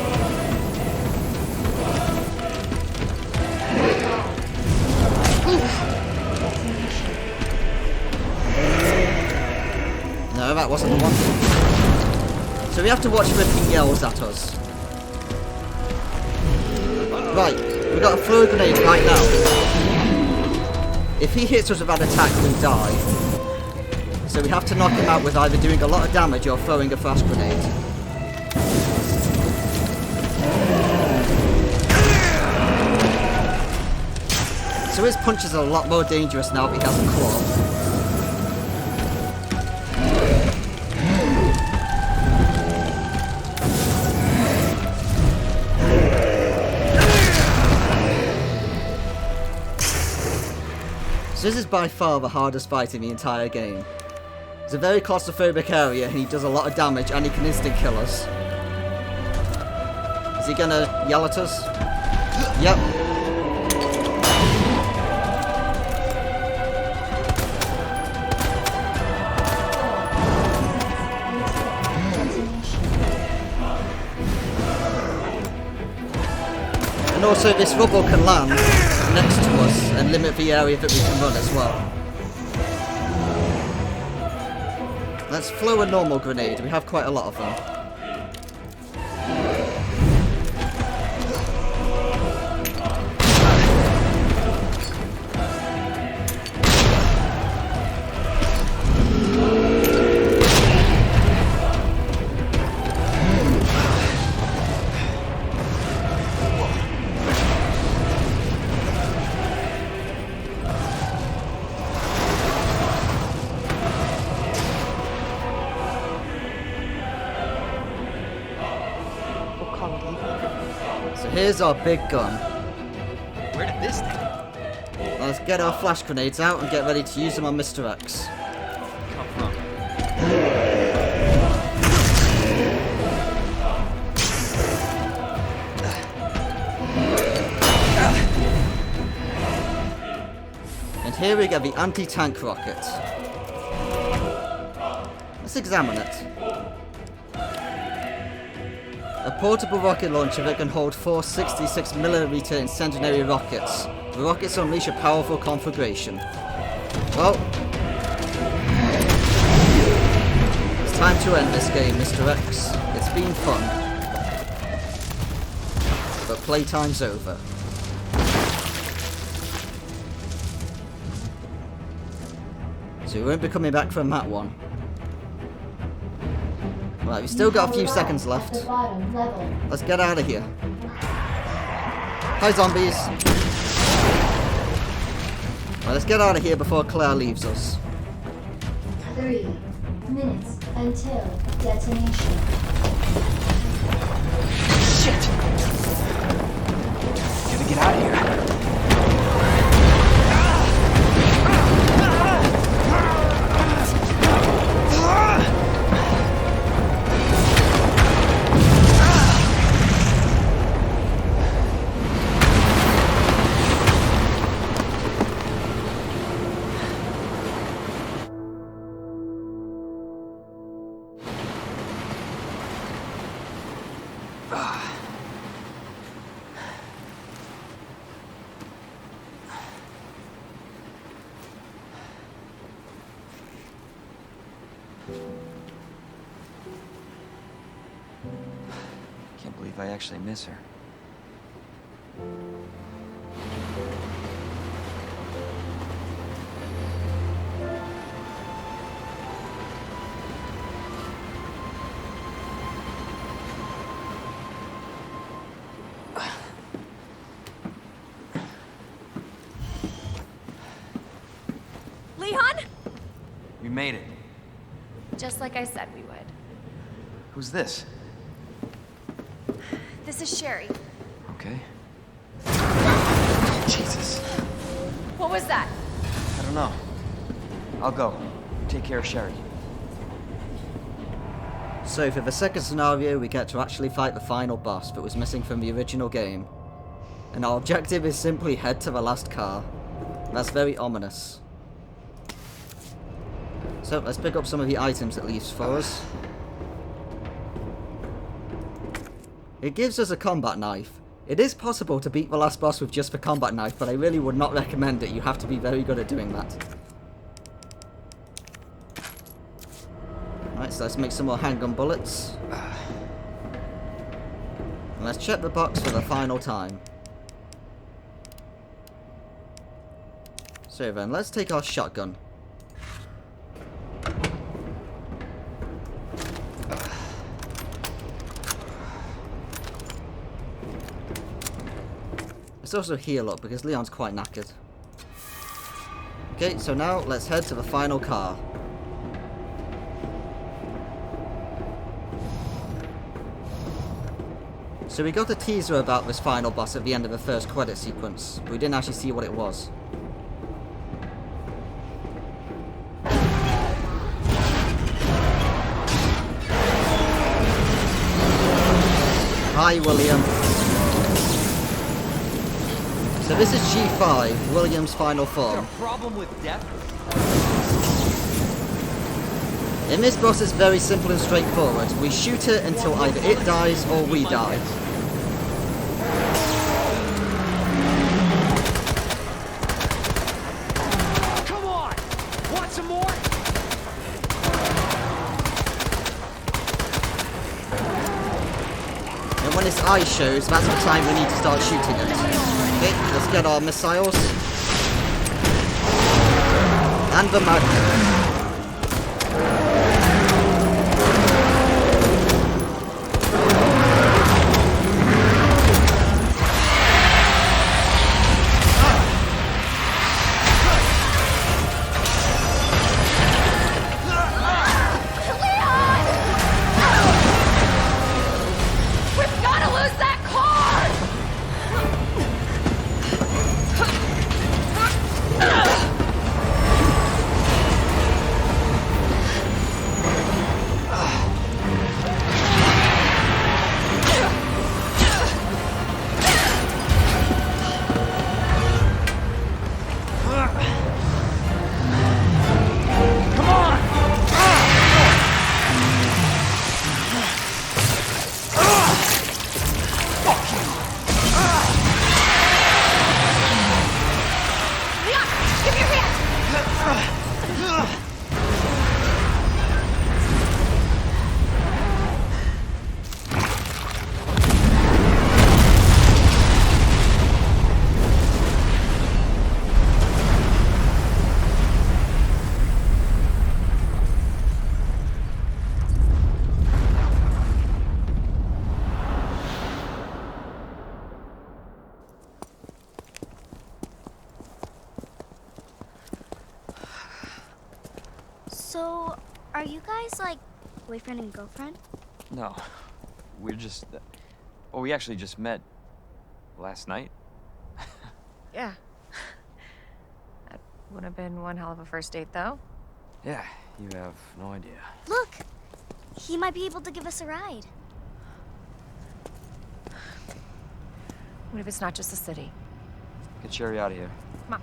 No, that wasn't the one. So we have to watch for if he yells at us. Right, we got a throw grenade right now. If he hits us with that attack, we die. So we have to knock him out with either doing a lot of damage or throwing a flash grenade. So his punches are a lot more dangerous now that he has a claw. So this is by far the hardest fight in the entire game. It's a very claustrophobic area and he does a lot of damage and he can instant kill us. Is he gonna yell at us? Yep. And also this rubble can land next to us and limit the area that we can run as well. Let's throw a normal grenade, we have quite a lot of them. So here's our big gun. Where did this thing Let's get our flash grenades out and get ready to use them on Mr. X. come from? And here we get the anti-tank rocket. Let's examine it. A portable rocket launcher that can hold 4 66mm incendiary rockets. The rockets unleash a powerful conflagration. Well, it's time to end this game, Mr. X. It's been fun. But playtime's over. So we won't be coming back from that one. Right, we've still got a few seconds left. At the bottom level. Let's get out of here. Hi, zombies. Right, let's get out of here before Claire leaves us. 3 minutes until detonation. Shit! Gotta get out of here. Can't believe I actually miss her. Leon? We made it. Just like I said we would. Who's this? This is Sherry. Okay. Jesus. What was that? I don't know. I'll go. Take care of Sherry. So for the second scenario, we get to actually fight the final boss that was missing from the original game. And our objective is simply head to the last car. That's very ominous. So let's pick up some of the items it leaves for us. It gives us a combat knife. It is possible to beat the last boss with just the combat knife, but I really would not recommend it. You have to be very good at doing that. Right, so let's make some more handgun bullets. And let's check the box for the final time. So then, let's take our shotgun. Let's also heal up because Leon's quite knackered. Okay, so now let's head to the final car. So we got a teaser about this final boss at the end of the first credit sequence, but we didn't actually see what it was. Hi, William. So this is G5, William's final form. Problem with death? In this boss, it's very simple and straightforward. We shoot it until either it dies or we die. Come on! Want some more? And when its eye shows, that's the time we need to start shooting it. Okay, let's get our missiles. And the magnum. So, are you guys like boyfriend and girlfriend? No, we're just... well, we actually just met last night. Yeah. That would have been one hell of a first date, though. Yeah, you have no idea. Look! He might be able to give us a ride. What if it's not just the city? Get Sherry out of here. Come on.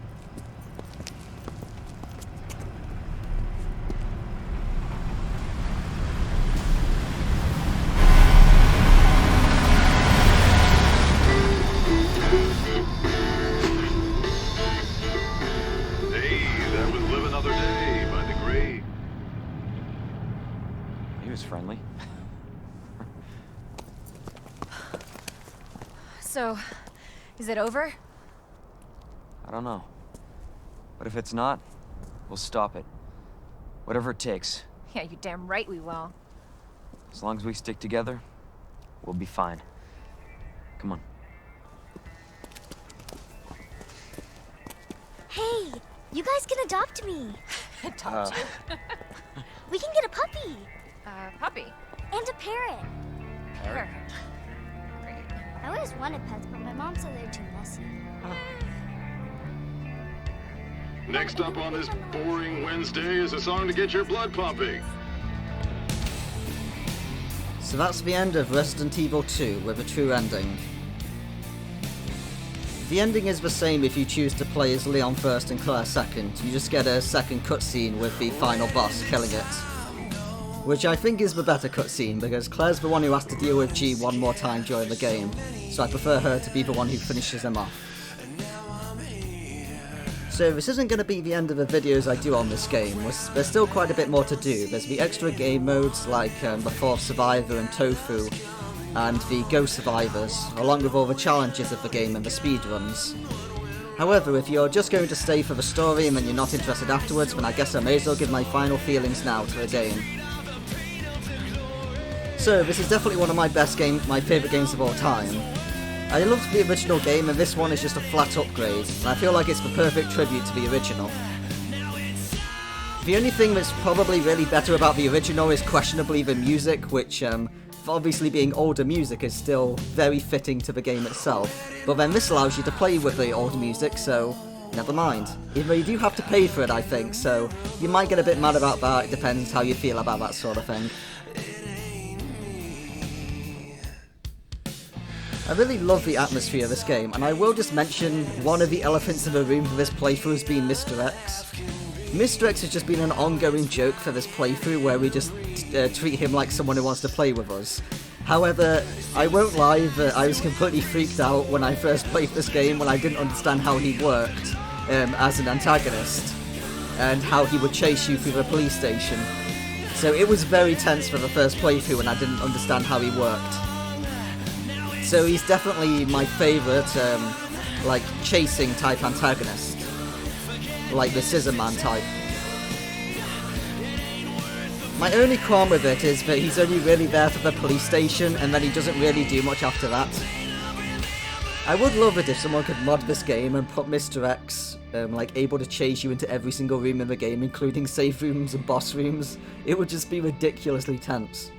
Hey, that was Live Another Day by the great. He was friendly. So, is it over? I don't know. But if it's not, we'll stop it. Whatever it takes. Yeah, you damn right we will. As long as we stick together, we'll be fine. Come on. Hey, you guys can adopt me. Adopt you. We can get a puppy Puppy. and a parrot. Parrot. Great. I always wanted pets, but my mom said they're too messy. Next up on this boring Wednesday is a song to get your blood pumping. So that's the end of Resident Evil 2 with a true ending. The ending is the same if you choose to play as Leon first and Claire second. You just get a second cutscene with the final boss killing it. Which I think is the better cutscene, because Claire's the one who has to deal with G one more time during the game, so I prefer her to be the one who finishes him off. So this isn't going to be the end of the videos I do on this game. There's still quite a bit more to do. There's the extra game modes like the Fourth Survivor and Tofu, and the Ghost Survivors, along with all the challenges of the game and the speedruns. However, if you're just going to stay for the story and then you're not interested afterwards, then I guess I may as well give my final feelings now to the game. So, this is definitely one of my favourite games of all time. I loved the original game, and this one is just a flat upgrade, and I feel like it's the perfect tribute to the original. The only thing that's probably really better about the original is questionably the music, which, for obviously being older music, is still very fitting to the game itself. But then this allows you to play with the old music, so never mind. Even though you do have to pay for it, I think, so you might get a bit mad about that. It depends how you feel about that sort of thing. I really love the atmosphere of this game, and I will just mention one of the elephants in the room for this playthrough has been Mr. X. Mr. X has just been an ongoing joke for this playthrough where we just treat him like someone who wants to play with us. However, I won't lie that I was completely freaked out when I first played this game when I didn't understand how he worked as an antagonist, and how he would chase you through the police station. So it was very tense for the first playthrough when I didn't understand how he worked. So he's definitely my favourite, like, chasing type antagonist. Like the Scissor Man type. My only qualm with it is that he's only really there for the police station, and then he doesn't really do much after that. I would love it if someone could mod this game and put Mr. X, like, able to chase you into every single room in the game, including safe rooms and boss rooms. It would just be ridiculously tense.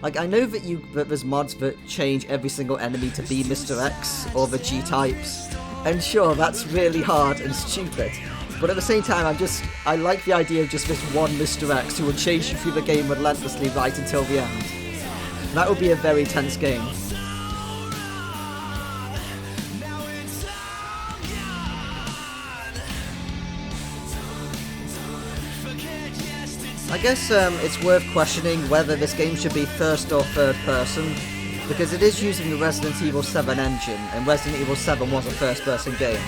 Like, I know that there's mods that change every single enemy to be Mr. X, or the G-types, and sure, that's really hard and stupid, but at the same time, I like the idea of just this one Mr. X who would chase you through the game relentlessly right until the end. That would be a very tense game. I guess it's worth questioning whether this game should be first or third person, because it is using the Resident Evil 7 engine, and Resident Evil 7 was a first person game.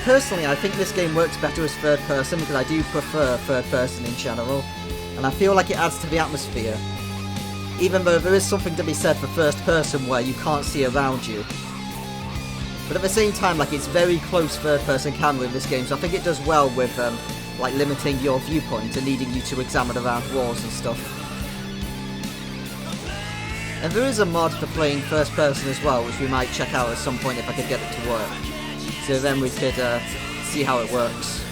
Personally, I think this game works better as third person because I do prefer third person in general, and I feel like it adds to the atmosphere, even though there is something to be said for first person where you can't see around you. But at the same time, like, it's very close third person camera in this game, so I think it does well with like limiting your viewpoint and needing you to examine around walls and stuff. And there is a mod for playing first person as well, which we might check out at some point if I could get it to work. So then we could see how it works.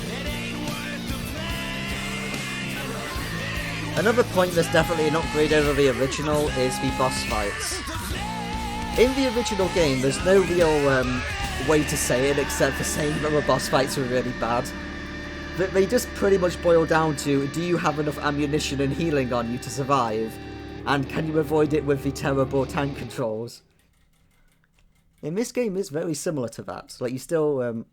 Another point that's definitely an upgrade over the original is the boss fights. In the original game, there's no real way to say it except for saying that the boss fights were really bad. But they just pretty much boil down to, do you have enough ammunition and healing on you to survive? And can you avoid it with the terrible tank controls? In this game, it's very similar to that. Like, you still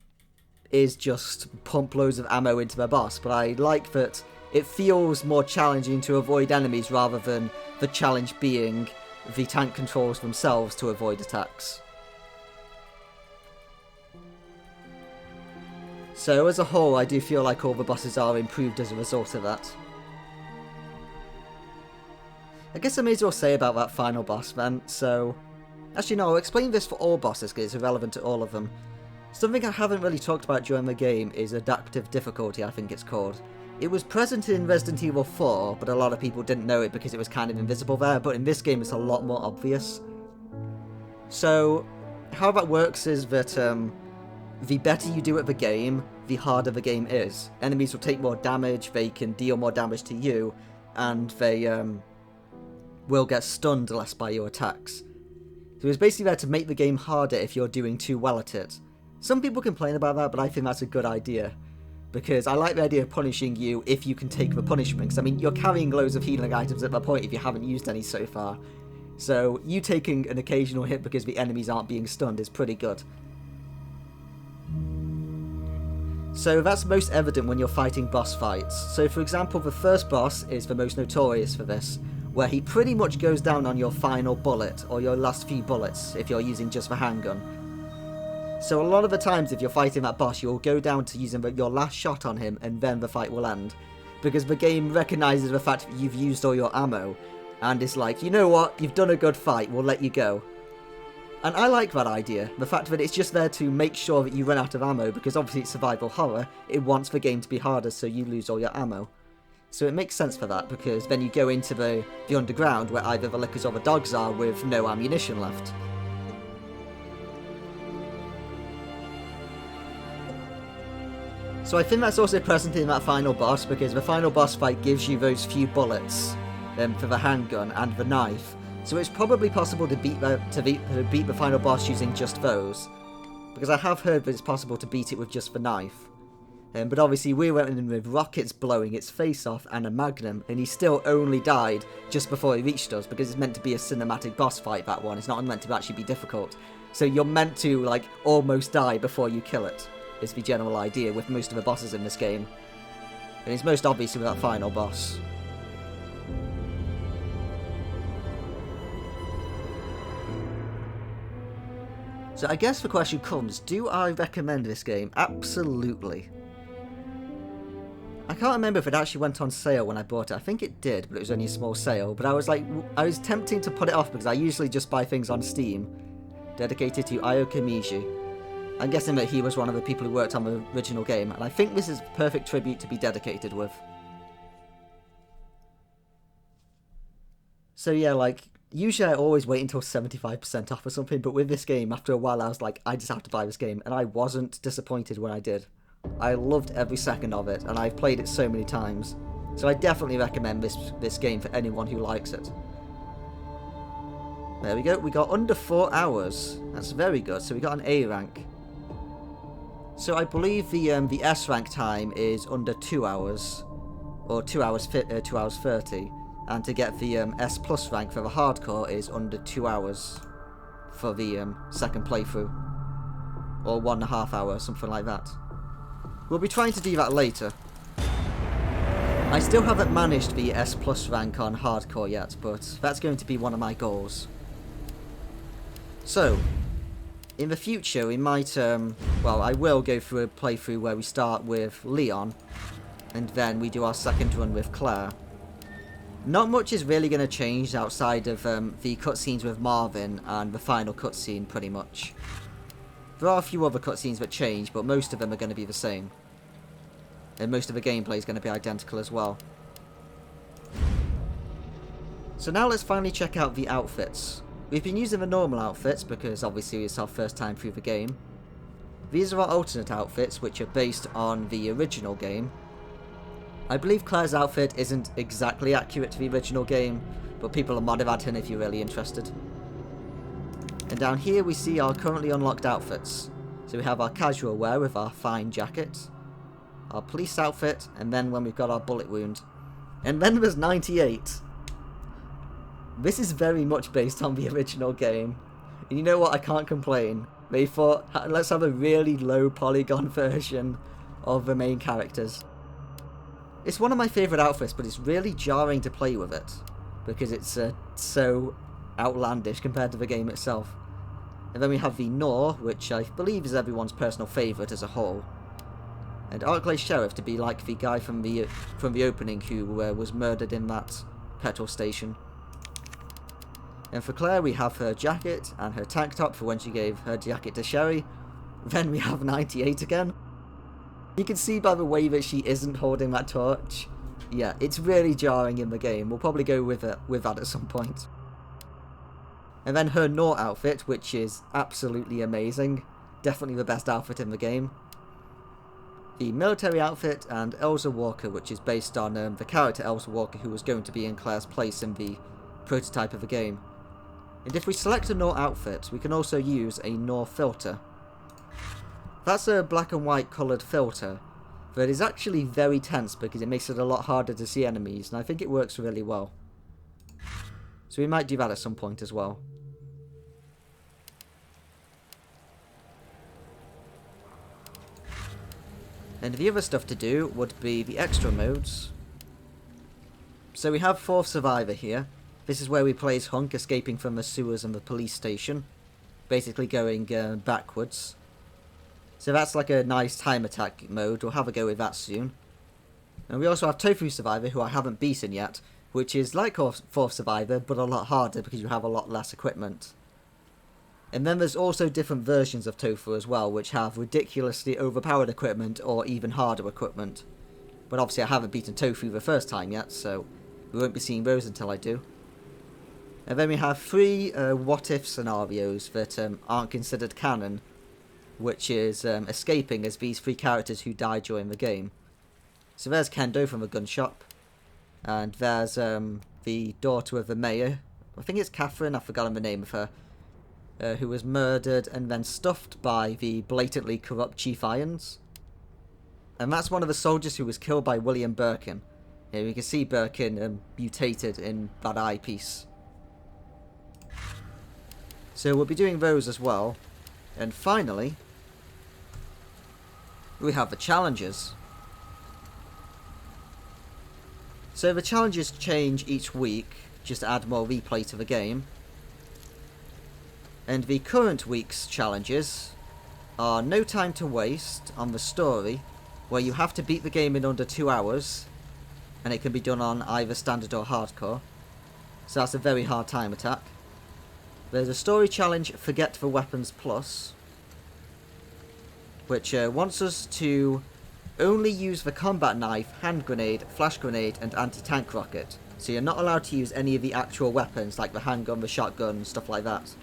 is just pump loads of ammo into the boss, but I like that it feels more challenging to avoid enemies rather than the challenge being the tank controls themselves to avoid attacks. So as a whole, I do feel like all the bosses are improved as a result of that. I guess I may as well say about that final boss then, so... Actually no, I'll explain this for all bosses because it's relevant to all of them. Something I haven't really talked about during the game is adaptive difficulty, I think it's called. It was present in Resident Evil 4, but a lot of people didn't know it because it was kind of invisible there, but in this game it's a lot more obvious. So, how that works is that the better you do at the game, the harder the game is. Enemies will take more damage, they can deal more damage to you, and they will get stunned less by your attacks. So it's basically there to make the game harder if you're doing too well at it. Some people complain about that, but I think that's a good idea. Because I like the idea of punishing you if you can take the punishment. I mean, you're carrying loads of healing items at that point if you haven't used any so far. So, you taking an occasional hit because the enemies aren't being stunned is pretty good. So that's most evident when you're fighting boss fights. So for example, the first boss is the most notorious for this, where he pretty much goes down on your final bullet, or your last few bullets, if you're using just the handgun. So a lot of the times if you're fighting that boss, you'll go down to using your last shot on him, and then the fight will end. Because the game recognises the fact that you've used all your ammo, and it's like, you know what, you've done a good fight, we'll let you go. And I like that idea, the fact that it's just there to make sure that you run out of ammo, because obviously it's survival horror, it wants the game to be harder so you lose all your ammo. So it makes sense for that, because then you go into the underground where either the lickers or the dogs are with no ammunition left. So I think that's also present in that final boss, because the final boss fight gives you those few bullets for the handgun and the knife. So it's probably possible to beat the final boss using just those. Because I have heard that it's possible to beat it with just the knife. But obviously we went in with rockets blowing its face off and a magnum, and he still only died just before he reached us, because it's meant to be a cinematic boss fight, that one. It's not meant to actually be difficult. So you're meant to, like, almost die before you kill it, is the general idea with most of the bosses in this game. And it's most obvious with that final boss. So I guess the question comes, do I recommend this game? Absolutely. I can't remember if it actually went on sale when I bought it. I think it did, but it was only a small sale. But I was tempting to put it off because I usually just buy things on Steam dedicated to Io Kamiji. I'm guessing that he was one of the people who worked on the original game, and I think this is the perfect tribute to be dedicated with. So yeah, like, usually I always wait until 75% off or something, but with this game, after a while I was like, I just have to buy this game, and I wasn't disappointed when I did. I loved every second of it, and I've played it so many times. So I definitely recommend this game for anyone who likes it. There we go, we got under 4 hours. That's very good, so we got an A rank. So I believe the S rank time is under 2 hours, or 2 hours 30, and to get the S plus rank for the hardcore is under 2 hours for the second playthrough, or 1.5 hours, something like that. We'll be trying to do that later. I still haven't managed the S plus rank on hardcore yet, but that's going to be one of my goals. So, in the future we might, well, I will go through a playthrough where we start with Leon, and then we do our second run with Claire. Not much is really going to change outside of the cutscenes with Marvin and the final cutscene, pretty much. There are a few other cutscenes that change, but most of them are going to be the same. And most of the gameplay is going to be identical as well. So now let's finally check out the outfits. We've been using the normal outfits because obviously it's our first time through the game. These are our alternate outfits, which are based on the original game. I believe Claire's outfit isn't exactly accurate to the original game, but people are modded at it if you're really interested. And down here we see our currently unlocked outfits. So we have our casual wear with our fine jacket, our police outfit, and then when we've got our bullet wound. And then there's 98. This is very much based on the original game. And you know what, I can't complain. They thought, let's have a really low polygon version of the main characters. It's one of my favourite outfits, but it's really jarring to play with it, because it's so outlandish compared to the game itself. And then we have the Nor, which I believe is everyone's personal favourite as a whole. And Arklay Sheriff to be like the guy from the opening who was murdered in that petrol station. And for Claire we have her jacket and her tank top for when she gave her jacket to Sherry. Then we have 98 again. You can see by the way that she isn't holding that torch. Yeah, it's really jarring in the game. We'll probably go with that at some point. And then her Nor outfit, which is absolutely amazing. Definitely the best outfit in the game. The military outfit and Elsa Walker, which is based on the character Elsa Walker who was going to be in Claire's place in the prototype of the game. And if we select a Nor outfit, we can also use a Nor filter. That's a black and white coloured filter, but it's actually very tense because it makes it a lot harder to see enemies, and I think it works really well. So we might do that at some point as well. And the other stuff to do would be the extra modes. So we have Fourth Survivor here. This is where we play as Hunk escaping from the sewers and the police station. Basically going backwards. So that's like a nice time attack mode. We'll have a go with that soon. And we also have Tofu Survivor, who I haven't beaten yet, which is like Fourth Survivor, but a lot harder because you have a lot less equipment. And then there's also different versions of Tofu as well, which have ridiculously overpowered equipment or even harder equipment. But obviously I haven't beaten Tofu the first time yet, so we won't be seeing those until I do. And then we have 3 what-if scenarios that aren't considered canon, which is escaping as these 3 characters who died during the game. So there's Kendo from the gun shop, and there's the daughter of the mayor, I think it's Catherine, I've forgotten the name of her, who was murdered and then stuffed by the blatantly corrupt Chief Irons. And that's one of the soldiers who was killed by William Birkin. Here you can see Birkin mutated in that eyepiece. So we'll be doing those as well. And finally, we have the challenges. So the challenges change each week, just to add more replay to the game. And the current week's challenges are No Time to Waste on the story, where you have to beat the game in under 2 hours, and it can be done on either standard or hardcore. So that's a very hard time attack. There's a story challenge, Forget the Weapons Plus, which wants us to only use the combat knife, hand grenade, flash grenade, and anti-tank rocket. So you're not allowed to use any of the actual weapons, like the handgun, the shotgun, stuff like that.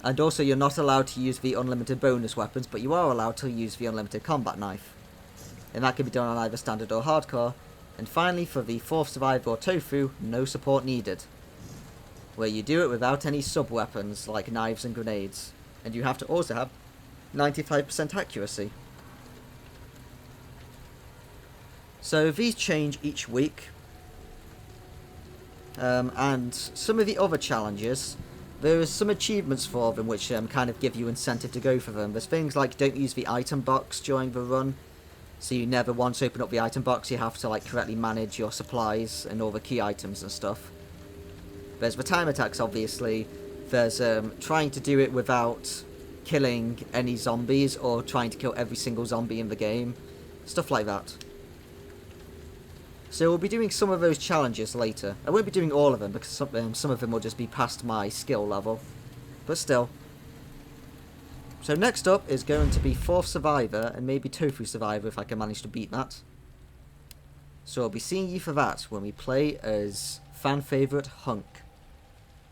And also you're not allowed to use the unlimited bonus weapons, but you are allowed to use the unlimited combat knife. And that can be done on either standard or hardcore. And finally, for the Fourth Survivor or Tofu, no support needed, where you do it without any sub-weapons like knives and grenades. And you have to also have 95% accuracy. So these change each week. And some of the other challenges, there is some achievements for them which kind of give you incentive to go for them. There's things like don't use the item box during the run. So you never once open up the item box, you have to like correctly manage your supplies and all the key items and stuff. There's the time attacks, obviously. There's trying to do it without killing any zombies or trying to kill every single zombie in the game. Stuff like that. So we'll be doing some of those challenges later. I won't be doing all of them because some of them will just be past my skill level. But still. So next up is going to be Fourth Survivor and maybe Tofu Survivor if I can manage to beat that. So I'll be seeing you for that when we play as fan favourite Hunk.